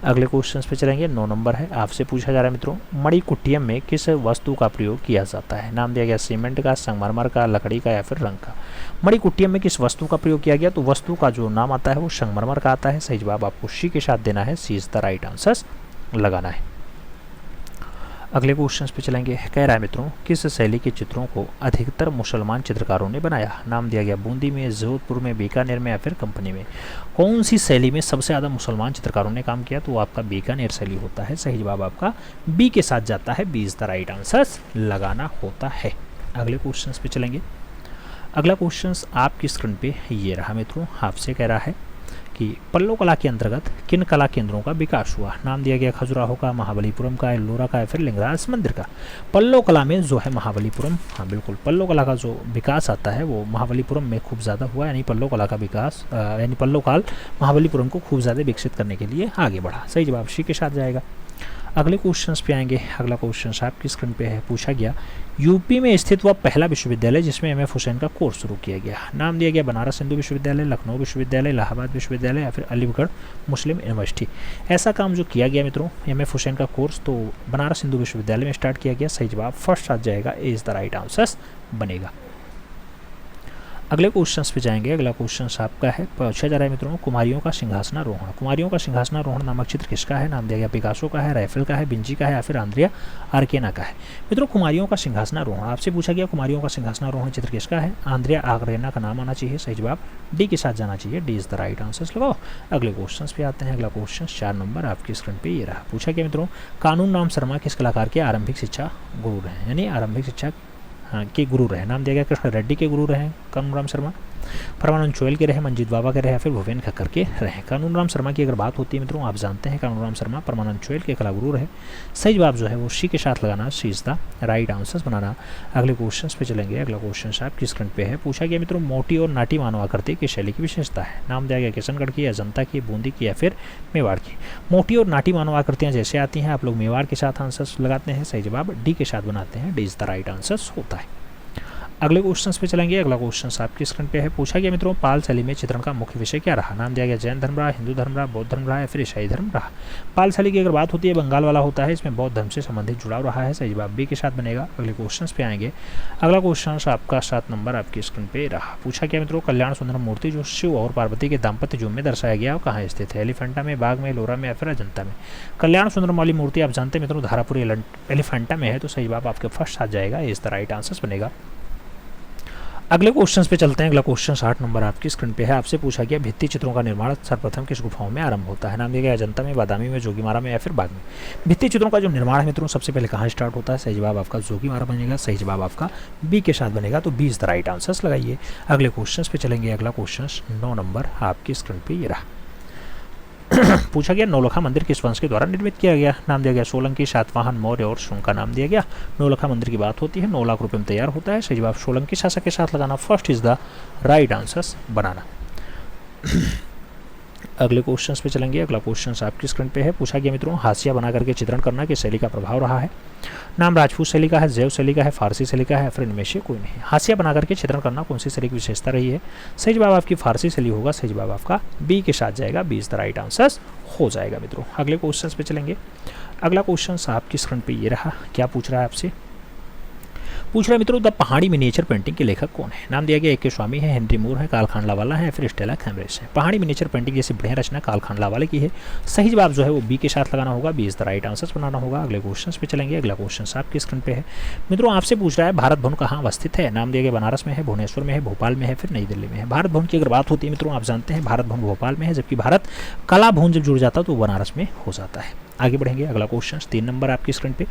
अगले क्वेश्चन पे चलेंगे। 9 नंबर है, आपसे पूछा जा रहा है मित्रों मणिकुट्टियम में किस वस्तु का प्रयोग किया जाता है? नाम दिया गया सीमेंट का, संगमरमर का, लकड़ी का या फिर रंग का। मणिकुट्टियम में किस वस्तु का प्रयोग किया गया? तो वस्तु का जो नाम आता है वो संगमरमर का आता है, सही जवाब आपको सी के साथ देना है, सी इज द राइट आंसर लगाना है। अगले क्वेश्चन पे चलेंगे। कह रहा है मित्रों किस शैली के चित्रों को अधिकतर मुसलमान चित्रकारों ने बनाया? नाम दिया गया बूंदी में, जोधपुर में, बीकानेर में या फिर कंपनी में। कौन सी शैली में सबसे ज़्यादा मुसलमान चित्रकारों ने काम किया? तो आपका बीकानेर शैली होता है, सही जवाब आपका बी के साथ जाता है, B is the right answer लगाना होता है। अगले क्वेश्चन पे चलेंगे। अगला क्वेश्चन आपकी स्क्रीन पे ये रहा मित्रों, आपसे कह रहा है कि पल्लव कला के अंतर्गत किन कला केंद्रों का विकास हुआ? नाम दिया गया खजुराहो का, महाबलीपुरम का, एल्लोरा का या फिर लिंगराज मंदिर का। पल्लव कला में जो है महाबलीपुरम, हाँ बिल्कुल, पल्लव कला का जो विकास आता है वो महाबलीपुरम में खूब ज़्यादा हुआ, यानी पल्लव कला का विकास यानी पल्लव काल महाबलीपुरम को खूब ज़्यादा विकसित करने के लिए आगे बढ़ा, सही जवाब सी के साथ जाएगा। अगले क्वेश्चन पे आएंगे। अगला क्वेश्चन आपकी स्क्रीन पे है, पूछा गया यूपी में स्थित वह पहला विश्वविद्यालय जिसमें एम.एफ. हुसैन का कोर्स शुरू किया गया। नाम दिया गया बनारस हिंदू विश्वविद्यालय, लखनऊ विश्वविद्यालय, इलाहाबाद विश्वविद्यालय या फिर अलीगढ़ मुस्लिम यूनिवर्सिटी। ऐसा काम जो किया गया मित्रों एम.एफ. हुसैन का कोर्स तो बनारस हिंदू विश्वविद्यालय में स्टार्ट किया गया, सही जवाब फर्स्ट आ जाएगा, ए इज द राइट आंसर बनेगा। अगले क्वेश्चन पे जाएंगे। अगला क्वेश्चन आपका है, पूछा जा रहा है मित्रों कुमारियों का सिंहासनारोहण। कुमारियों का सिंहासनारोहण नामक चित्र किसका है? नाम दिया गया पिकासो का है, राइफल का है, विंची का है या फिर आंद्रिया आर्केना का है। मित्रों कुमारियों का सिंहासनारोहण आपसे पूछा गया कुमारियों का सिंहासनारोहण चित्र किसका है? आंद्रिया आर्केना का नाम आना चाहिए, सही जवाब डी के साथ जाना चाहिए, D is the right answer लगाओ। अगले क्वेश्चन पे आते हैं। अगला क्वेश्चन 4 नंबर आपकी स्क्रीन पे ये रहा, पूछा गया मित्रों कानून राम शर्मा किस कलाकार के आरंभिक शिक्षा गुरु रहे, यानी आरंभिक शिक्षा के गुरु रहे? नाम दिया गया कृष्ण रेड्डी के गुरु रहे कानून राम शर्मा, परमानंद चोयल के रहे, मंजीत बाबा के रहे या फिर भुपेन खक्कर के रहे। कानून राम शर्मा की अगर बात होती है मित्रों आप जानते हैं कानून राम शर्मा परमानंद चोयल के कलागुरु रहे, सही जवाब जो है वो सी के साथ लगाना, सी इज द राइट आंसर बनाना। अगले क्वेश्चन पे चलेंगे। अगला क्वेश्चन आपकी स्क्रीन पे है, पूछा गया मित्रों मोटी और नाटी मानव आकृति की शैली की विशेषता है। नाम दिया गया किशनगढ़ की, अजंता की, बूंदी की या फिर मेवाड़ की। मोटी और नाटी मानव आकृतियाँ जैसे आती हैं आप लोग मेवाड़ के साथ आंसर लगाते हैं, सही जवाब डी के साथ बनाते हैं, D is the right answer होता है। अगले क्वेश्चन पे चलेंगे। अगला क्वेश्चन आपकी स्क्रीन पे है, पूछा गया मित्रों पाल शैली में चित्रण का मुख्य विषय क्या रहा? नाम दिया गया जैन धर्म रहा, हिंदू धर्म रहा, बौद्ध धर्म रहा या फिर ईसाई धर्म रहा। पाल शैली की अगर बात होती है बंगाल वाला होता है, इसमें बौद्ध धर्म से संबंधित जुड़ाव रहा है, सही जवाब बी के साथ बनेगा। अगले क्वेश्चन पे आएंगे। अगला क्वेश्चन आपका 7 नंबर आपकी स्क्रीन पे रहा, पूछा गया मित्रों कल्याण सुंदरम मूर्ति जो शिव और पार्वती के दाम्पत्य युग में दर्शाया गया वो कहाँ स्थित है? एलिफेंटा में, बाग में, लोरा में या फिर अजंता में। कल्याण सुंदरम वाली मूर्ति आप जानते हैं मित्रों धारापुर एलिफेंटा में है, तो सही जवाब आपके फर्स्ट आ जाएगा, इस द राइट आंसर बनेगा। अगले क्वेश्चन पे चलते हैं। अगला क्वेश्चन 8 नंबर आपकी स्क्रीन पे है, आपसे पूछा गया भित्ति चित्रों का निर्माण सर्वप्रथम किस गुफाओं में आरंभ होता है? नाम दिया गया अजंता में, बादामी में, जोगीमारा में या फिर बाग में। भित्ति चित्रों का जो निर्माण है मित्रों सबसे पहले कहाँ स्टार्ट होता है? सही जवाब आपका जोगीमारा बनेगा, सही जवाब आपका बी के साथ बनेगा, तो B is the right answer लगाइए। अगले क्वेश्चन पे चलेंगे। अगला क्वेश्चन 9 नंबर आपकी स्क्रीन पे ये रहा, पूछा गया नौलखा मंदिर किस वंश के द्वारा निर्मित किया गया? नाम दिया गया सोलंकी, सातवाहन, मौर्य और शुंग का नाम दिया गया। नौलखा मंदिर की बात होती है 9 लाख रुपए में तैयार होता है, सही जवाब सोलंकी शासक के साथ लगाना, first is the right answer बनाना। अगले क्वेश्चन पे चलेंगे। अगला क्वेश्चन आपकी स्क्रीन पे है। पूछा गया मित्रों, हाशिया बना करके चित्रण करना किस शैली का प्रभाव रहा है? नाम राजपूत शैली का है, जैव शैली का है, फारसी शैली का है, फिर इनमें से कोई नहीं। हाशिया बना करके चित्रण करना कौन सी शैली की विशेषता रही है? सही जवाब आपकी फारसी शैली होगा। सही जवाब आपका बी के साथ जाएगा, B is the right answer हो जाएगा मित्रों। अगले क्वेश्चन पे चलेंगे। अगला क्वेश्चन आपकी स्क्रीन पे ये रहा। क्या पूछ रहा है आपसे? पूछ रहा है मित्रों, द पहाड़ी मिनिएचर पेंटिंग के लेखक कौन है? नाम दिया गया एक के स्वामी है, हेनरी मूर है, कार्ल खांडलावाला है, फिर स्टेला कैम्ब्रिज है। पहाड़ी मिनिएचर पेंटिंग जैसी बढ़िया रचना कार्ल खांडलावाले की है। सही जवाब जो है वो बी के साथ लगाना होगा, B is the right answer बनाना होगा। अगले क्वेश्चन पे चलेंगे। अगला क्वेश्चन आपकी स्क्रीन पे है मित्रों, आपसे पूछ रहा है भारत भवन कहाँ अवस्थित है? नाम दिया गया बनारस में है, भुवनेश्वर में है, भोपाल में है, फिर नई दिल्ली में है। भारत भवन की अगर बात होती है मित्रों, आप जानते हैं भारत भवन भोपाल में है, जबकि भारत कला भवन जब जुड़ जाता है तो बनारस में हो जाता है। आगे बढ़ेंगे। अगला क्वेश्चन 3 नंबर आपकी स्क्रीन पे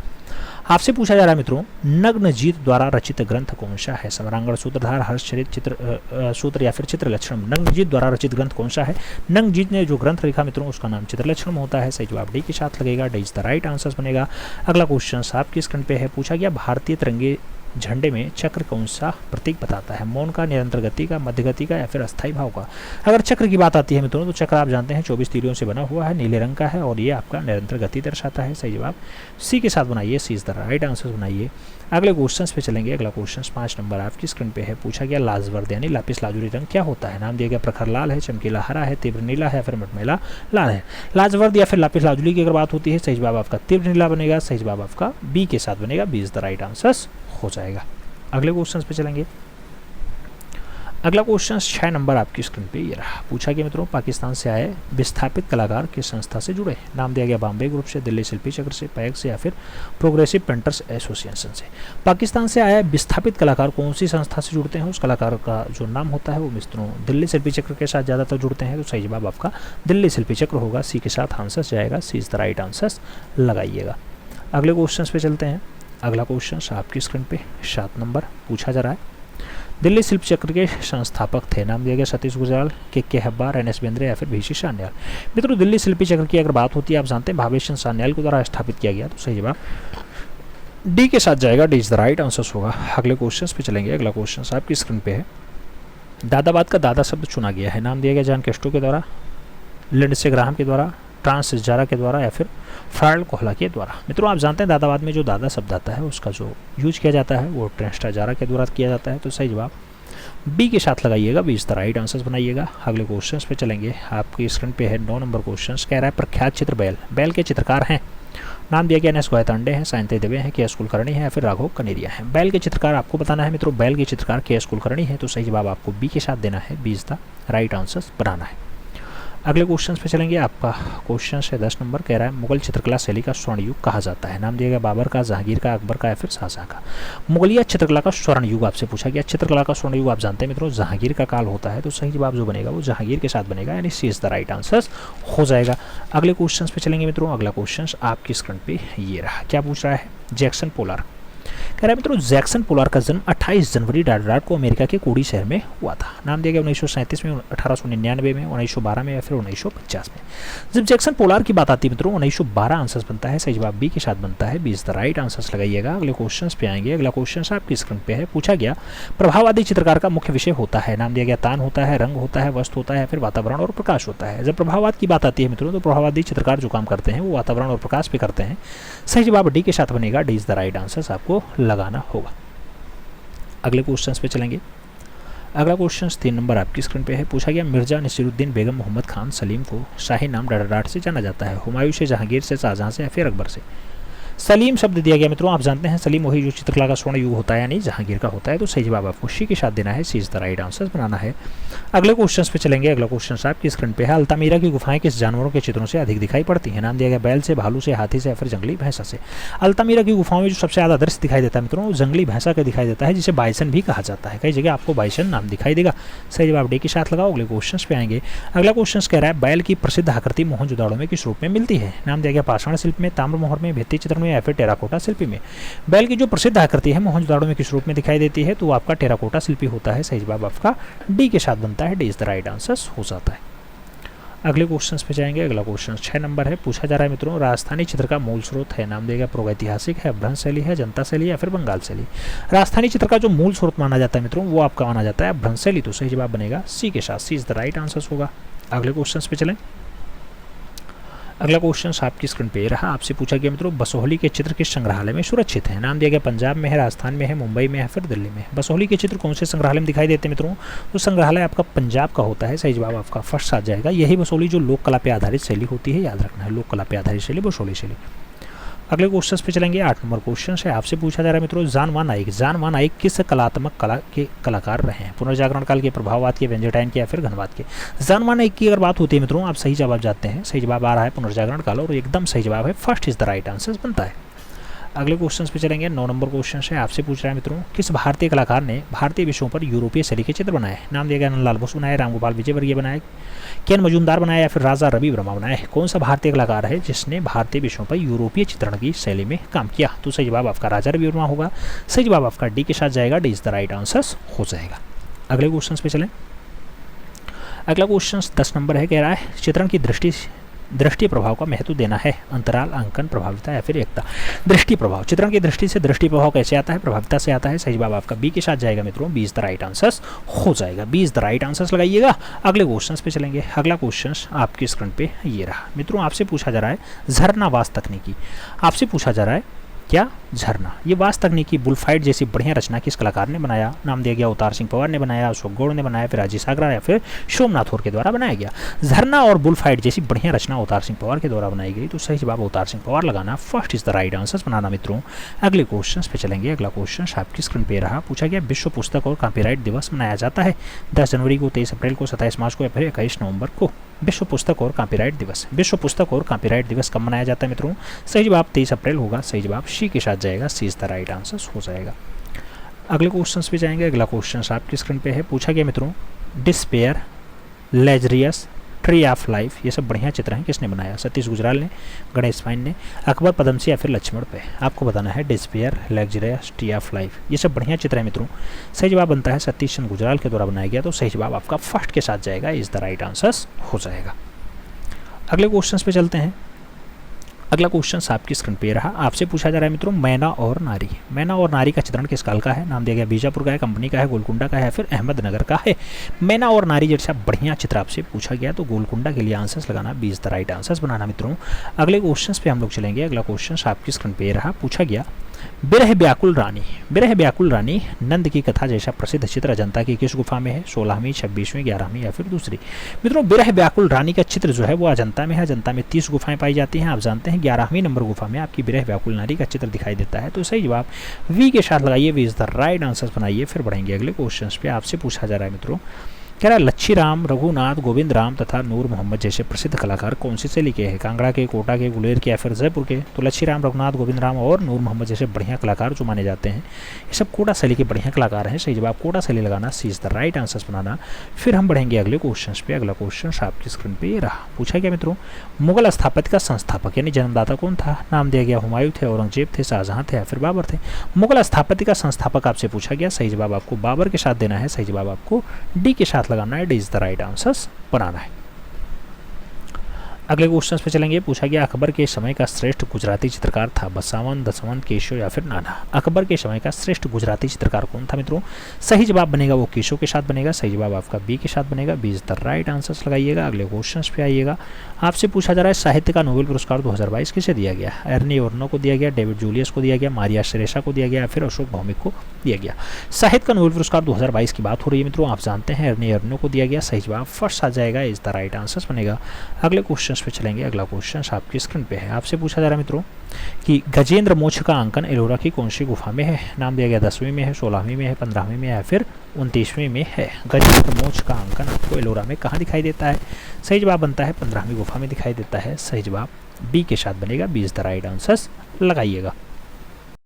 आपसे पूछा जा रहा है मित्रों, नग्नजीत द्वारा रचित ग्रंथ कौन सा है? सम्रांगण, सूत्रधार, हर्षचरित, चित्र सूत्र या फिर चित्रलक्षणम। नग्नजीत द्वारा रचित ग्रंथ कौन सा है? नग्नजीत ने जो ग्रंथ लिखा मित्रों उसका नाम चित्रलक्षणम होता है। सही जवाब डी के साथ लगेगा, D is the right answer बनेगा। अगला क्वेश्चन आपकी स्क्रीन पे है। पूछा गया भारतीय तिरंगे झंडे में चक्र कौन सा प्रतीक बताता है? मौन का, निरंतर गति का, मध्य गति का या फिर अस्थायी भाव का? अगर चक्र की बात आती है मित्रों तो चक्र आप जानते हैं 24 तीरियों से बना हुआ है, नीले रंग का है और ये आपका निरंतर गति दर्शाता है। सही जवाब सी के साथ बनाइए, सी इज द राइट आंसर बनाइए। अगले क्वेश्चन पे चलेंगे। अगला क्वेश्चन 5 नंबर आपकी स्क्रीन पे है। पूछा गया लाजवर्द यानी लापिस लाजुरी रंग क्या होता है? नाम दिया गया प्रखर लाल है, चमकीला हरा है, तीव्र नीला है, फिर मटमैला लाल है। लाजवर्द या फिर लापिस लाजुरी की अगर बात होती है, सही जवाब आपका तीव्र नीला बनेगा। सही जवाब आपका बी के साथ बनेगा, B is the right answer हो जाएगा। अगले क्वेश्चन पे चलेंगे। अगला क्वेश्चन 6 नंबर आपकी स्क्रीन पे ये रहा। पूछा गया मित्रों, पाकिस्तान से आए विस्थापित कलाकार किस संस्था से जुड़े? नाम दिया गया बॉम्बे ग्रुप से, दिल्ली शिल्पी चक्र से, पैक से या फिर प्रोग्रेसिव पेंटर्स एसोसिएशन से। पाकिस्तान से आए विस्थापित कलाकार कौन सी संस्था से जुड़ते हैं? उस कलाकार का जो नाम होता है वो मित्रों दिल्ली शिल्पी चक्र के साथ ज़्यादातर जुड़ते हैं। तो सही जवाब आपका दिल्ली शिल्पी चक्र होगा, सी के साथ आंसर जाएगा, सी इज द राइट आंसर लगाइएगा। अगले क्वेश्चन पे चलते हैं। अगला क्वेश्चन आपकी स्क्रीन पे 7 नंबर पूछा जा रहा है। दिल्ली शिल्प चक्र के संस्थापक थे? नाम दिया गया सतीश गुजराल, के हब्बार, एन.एस. बेंद्रे या फिर वी.सी. सान्याल। मित्रों दिल्ली शिल्पी चक्र की अगर बात होती है, आप जानते हैं भावेश चंद्र सान्याल के द्वारा स्थापित किया गया। तो सही जवाब डी के साथ जाएगा, D is the right answer होगा। अगले क्वेश्चन पे चलेंगे। अगला क्वेश्चन आपकी स्क्रीन पे है। दादाबाद का दादा शब्द चुना गया है? नाम दिया गया जॉन कैस्ट्रो के द्वारा, लिंडसे ग्राहम के द्वारा, ट्रांस जारा के द्वारा या फिर फ्राइड कोहला के द्वारा। मित्रों आप जानते हैं दादाबाद में जो दादा शब्द आता है उसका जो यूज किया जाता है वो ट्रांस जारा के द्वारा किया जाता है। तो सही जवाब बी के साथ लगाइएगा, B is the right answer बनाइएगा। अगले क्वेश्चन पे चलेंगे। आपकी स्क्रीन पे है 9 नंबर क्वेश्चन। कह रहा है प्रख्यात चित्र बैल, बैल के चित्रकार हैं? नाम दिया गया एन.एस. गोयतांडे हैं, सायंते देवे हैं, के.एस. कुलकर्णी है या फिर राघव कनेरिया है। बैल के चित्रकार आपको बताना है मित्रों, बैल के चित्रकार के.एस. कुलकर्णी है। तो सही जवाब आपको बी के साथ देना है, B is the right answer बनाना है। अगले क्वेश्चन पे चलेंगे। आपका क्वेश्चन है 10 नंबर। कह रहा है मुगल चित्रकला शैली का स्वर्ण युग कहा जाता है? नाम दिया गया बाबर का, जहांगीर का, अकबर का या फिर शाहजहां का। मुगलिया चित्रकला का स्वर्ण युग आपसे पूछा गया। चित्रकला का स्वर्ण युग आप जानते हैं मित्रों जहांगीर का काल होता है। तो सही जवाब जो बनेगा वो जहांगीर के साथ बनेगा, यानी सी इज द राइट आंसर हो जाएगा। अगले क्वेश्चन पे चलेंगे मित्रों। अगला क्वेश्चन आपकी स्क्रीन पे ये रहा। क्या पूछ रहा है? Jackson polar. कह रहा है मित्रों जैक्सन पोलार का जन्म 28 जनवरी रात को अमेरिका के कोडी शहर में हुआ था। नाम दिया गया 1937 में, 1899 में, 1912 में या फिर 1950 में। जब जैक्सन पोलार की बात आती है मित्रों 1912 आंसर बनता है। सही जवाब बी के साथ बनता है, B is the right answer लगाइएगा। अगले क्वेश्चन पे आएंगे। अगला क्वेश्चन आपकी स्क्रीन पे है। पूछा गया प्रभाववादी चित्रकार का मुख्य विषय होता है? नाम दिया गया तान होता है, रंग होता है, वस्तु होता है, फिर वातावरण और प्रकाश होता है। जब प्रभाववाद की बात आती है मित्रों तो प्रभाववादी चित्रकार जो काम करते हैं वो वातावरण और प्रकाश पे करते हैं। सही जवाब डी के साथ बनेगा, D is the right answer आपको लगाना होगा। अगले क्वेश्चन पे चलेंगे। अगला क्वेश्चन 3 नंबर आपकी स्क्रीन पे है। पूछा गया मिर्जा नसीरुद्दीन बेगम मोहम्मद खान सलीम को शाही नाम डाडाडाट से जाना जाता है? हुमायूं से, जहांगीर से, शाहजहां से या फिर अकबर से? सलीम शब्द दिया गया मित्रों आप जानते हैं सलीम वही जो चित्रकला का स्वर्ण युग होता है यानी जहांगीर का होता है। तो सही जवाब आपको सी के साथ देना है, सी इज द राइट आंसर बनाना है। अगले क्वेश्चन पे चलेंगे। अगला क्वेश्चन आपकी स्क्रीन पे है। अल्तामीरा की गुफाएं किस जानवरों के चित्रों से अधिक दिखाई पड़ती हैं? नाम दिया गया बैल से, भालू से, हाथी से या फिर जंगली भैंसा से? अल्तामीरा की गुफाओं में जो सबसे ज़्यादा दृश्य दिखाई देता है मित्रों वो जंगली भैंसा का दिखाई देता है, जिसे बाइसन भी कहा जाता है। कई जगह आपको बाइसन नाम दिखाई देगा। सही जवाब डी के साथ लगाओ। अगले क्वेश्चन पे आएंगे। अगला क्वेश्चन कह रहा है बैल की प्रसिद्ध आकृति मोहनजोदाड़ो में किस रूप में मिलती है? नाम दिया गया पाषाण शिल्प में, ताम्र मोहर में, भित्ति चित्र में या फिर टेराकोटा शिल्पी में? बैल की जो प्रसिद्ध आकृति है मोहनजोदाड़ो में किस रूप में दिखाई देती है? तो आपका टेराकोटा शिल्पी होता है। सही जवाब आपका डी के साथ बनता है, D is the right answer हो जाता है। अगले क्वेश्चन पे जाएंगे। अगला क्वेश्चन 6 नंबर है। पूछा जा रहा है मित्रों राजस्थानी चित्र का मूल स्रोत है? नाम देगा प्रागैतिहासिक है, अपभ्रंश शैली है, जनता शैली या फिर बंगाल शैली? राजस्थानी चित्र का जो मूल स्रोत माना जाता है मित्रों वो आपका माना जाता है अपभ्रंश शैली। तो सही जवाब बनेगा सी के साथ, सी इज द राइट आंसर होगा। अगले क्वेश्चन पे चलें। अगला क्वेश्चन आपकी स्क्रीन पे रहा, आपसे पूछा गया मित्रों बसोहली के चित्र किस संग्रहालय में सुरक्षित है। नाम दिया गया पंजाब में है, राजस्थान में है, मुंबई में है, फिर दिल्ली में है। बसोहली के चित्र कौन से संग्रहालय में दिखाई देते हैं मित्रों? तो संग्रहालय आपका पंजाब का होता है। सही जवाब आपका फर्स्ट आ जाएगा। यही बसोहली जो लोक कला पे आधारित शैली होती है, याद रखना है, लोक कला पे आधारित शैली बसोहली शैली। अगले क्वेश्चन पे चलेंगे। 8 नंबर क्वेश्चन है, आपसे पूछा जा रहा है मित्रों जानवा नाइक। जानवा नाइक किस कलात्मक कला के कलाकार रहे हैं? पुनर्जागरण काल के, प्रभाववाद के, व्यंजटाइन के, या फिर घनवाद के? जानवा नाइक की अगर बात होती है मित्रों, आप सही जवाब जाते हैं। सही जवाब आ रहा है पुनर्जागरण काल, और एकदम सही जवाब है, first is the right answer बनता है। अगले क्वेश्चन पे चलेंगे। 9 नंबर क्वेश्चन है, आपसे पूछ रहा है मित्रों किस भारतीय कलाकार ने भारतीय विषयों पर यूरोपीय शैली के चित्र बनाए? नाम दिया गया नंदलाल बोस बनाए, रामगोपाल विजयवर्गीय बनाए, केएन मजूमदार बनाया, या फिर राजा रवि वर्मा बनाए? कौन सा भारतीय कलाकार है जिसने भारतीय विषयों पर यूरोपीय चित्रण की शैली में काम किया? तो सही जवाब आपका राजा रवि वर्मा होगा। सही जवाब आपका डी के साथ जाएगा, D is the right answer हो जाएगा। अगले क्वेश्चन पे चलें। अगला क्वेश्चन 10 नंबर है, कह रहा है चित्रण की दृष्टि प्रभाव का महत्व देना है। अंतराल, अंकन, प्रभाविता, या फिर एकता? दृष्टि प्रभाव, चित्रण की दृष्टि से दृष्टि प्रभाव कैसे आता है? प्रभाविता से आता है। सही जवाब आपका बी के साथ जाएगा मित्रों, B is the right answer हो जाएगा। B is the right answer लगाइएगा। अगले क्वेश्चन पे चलेंगे। अगला क्वेश्चन आपकी स्क्रीन पे ये रहा मित्रों, आपसे पूछा जा रहा है झरनावास तकनीकी। आपसे पूछा जा रहा है क्या? झरना। ये वास तकनीकी बुलफाइट जैसी बढ़िया रचना किस कलाकार ने बनाया? नाम दिया गया अवतार सिंह पवार ने बनाया, अशोक गौड़ ने बनाया, फिर राजेश सागरा, या फिर सोमनाथ होर के द्वारा बनाया गया? झरना और बुलफाइट जैसी बढ़िया रचना अवतार सिंह पवार के द्वारा बनाई गई। तो सही जवाब अवतार सिंह पवार लगाना, first is the right answer बनाना मित्रों। अगले क्वेश्चन पे चलेंगे। अगला क्वेश्चन आपकी स्क्रीन पे रहा, पूछा गया विश्व पुस्तक और कॉपीराइट दिवस मनाया जाता है 10 जनवरी को, 23 अप्रैल को, 27 मार्च को, या फिर 21 नवंबर को? विश्व पुस्तक और कॉपीराइट दिवस। विश्व पुस्तक और कॉपीराइट दिवस कब मनाया जाता है मित्रों? सही जवाब 23 अप्रैल होगा। सही जवाब सी के साथ जाएगा, सी इज द राइट आंसर हो जाएगा। अगले क्वेश्चन पे जाएंगे। अगला क्वेश्चन आपकी स्क्रीन पे है, पूछा गया मित्रों डिस्पेयर, लेजरियस, ट्री ऑफ लाइफ, ये सब बढ़िया चित्र हैं, किसने बनाया? सतीश गुजराल ने, गणेश फाइन ने, अकबर पदमसी, या फिर लक्ष्मण पे? आपको बताना है डिस्पेयर, लेजरियस, ट्री ऑफ लाइफ, ये सब बढ़िया चित्र हैं मित्रों। सही जवाब बनता है सतीश चंद्र गुजराल के द्वारा बनाया गया। तो सही जवाब आपका फर्स्ट के साथ जाएगा, इज द राइट आंसर हो जाएगा। अगले क्वेश्चन पे चलते हैं। अगला क्वेश्चन आपकी स्क्रीन पे रहा, आपसे पूछा जा रहा है मित्रों मैना और नारी। मैना और नारी का चित्रण किस काल का है? नाम दिया गया बीजापुर का है, कंपनी का है, गोलकुंडा का है, फिर अहमदनगर का है? मैना और नारी जैसा बढ़िया चित्र आपसे पूछा गया, तो गोलकुंडा के लिए आंसर्स लगाना, B is the right answers बनाना मित्रों। अगले क्वेश्चन पे हम लोग चलेंगे। अगला क्वेश्चन आपकी स्क्रीन पे रहा, पूछा गया बिरह व्याकुल रानी। बिरह व्याकुल रानी नंद की कथा जैसा प्रसिद्ध चित्र अजंता की किस गुफा में है? 16वीं, 26वीं, 11वीं, या फिर दूसरी? मित्रों बिरह व्याकुल रानी का चित्र जो है वो अजंता में है। अजंता में 30 गुफाएं पाई जाती हैं। आप जानते हैं 11वीं नंबर गुफा में आपकी बिरह व्याकुल नारी का चित्र दिखाई देता है। तो सही जवाब वी के साथ लगाइए, V is the right answer बनाइए। फिर बढ़ेंगे अगले क्वेश्चन पे। आपसे पूछा जा रहा है मित्रों, कह रहा है लच्छी राम, रघुनाथ, गोविंद राम तथा नूर मोहम्मद जैसे प्रसिद्ध कलाकार कौन सी शैली के हैं? कांगड़ा के, कोटा के, गुलेर के, या फिर जयपुर के? तो लच्छी राम, रघुनाथ, गोविंद राम और नूर मोहम्मद जैसे बढ़िया कलाकार जो माने जाते हैं, ये सब कोटा शैली के बढ़िया कलाकार हैं। सही जवाब कोटा शैली लगाना, सी इज द राइट आंसर बनाना। फिर हम बढ़ेंगे अगले क्वेश्चन पे। अगला क्वेश्चन आपकी स्क्रीन पे ये रहा, पूछा गया मित्रों मुगल स्थापत्य का संस्थापक यानी जन्मदाता कौन था? नाम दिया गया हुमायूं थे, औरंगजेब थे, शाहजहां थे, या फिर बाबर थे? मुगल स्थापत्य का संस्थापक आपसे पूछा गया। सही जवाब आपको बाबर के साथ देना है। सही जवाब आपको डी के साथ लगाना है, D is the right answers बनाना है। अगले क्वेश्चन पे चलेंगे। पूछा गया अकबर के समय का श्रेष्ठ गुजराती चित्रकार था? बसावन, दसवंत, केशव, या फिर नाना? अकबर के समय का श्रेष्ठ गुजराती चित्रकार कौन था मित्रों? सही जवाब बनेगा वो केशव के साथ बनेगा। सही जवाब आपका बी के साथ बनेगा, B is the right answers लगाइएगा। अगले क्वेश्चन पे आइएगा। आपसे पूछा जा रहा है साहित्य का नोबेल पुरस्कार 2022 किसे दिया गया? एर्नी ओर्नो को दिया गया, डेविड जूलियस को दिया गया, मारिया शेरेसा को दिया गया, या फिर अशोक भौमिक को दिया गया? साहित्य का नोबेल पुरस्कार 2022 की बात हो रही है मित्रों। आप जानते हैं एर्नी ओर्नो को दिया गया। सही जवाब फर्स्ट आ जाएगा, इज द राइट आंसर्स बनेगा। अगले क्वेश्चन पे चलेंगे। अगला क्वेश्चन आपकी स्क्रीन पे है। आपसे पूछा जा रहा है मित्रों कि गजेंद्र मोक्ष का अंकन एलोरा की कौन सी गुफा में है? नाम दिया गया 10वीं में है, 16वीं में है, 15वीं में है, या फिर 29वीं में है? गजेंद्र मोक्ष का अंकन आपको एलोरा में कहाँ दिखाई देता है? सही जवाब बनता है 15वीं गुफा में दिखाई देता है। सही जवाब बी के साथ बनेगा, B is the right answers लगाइएगा।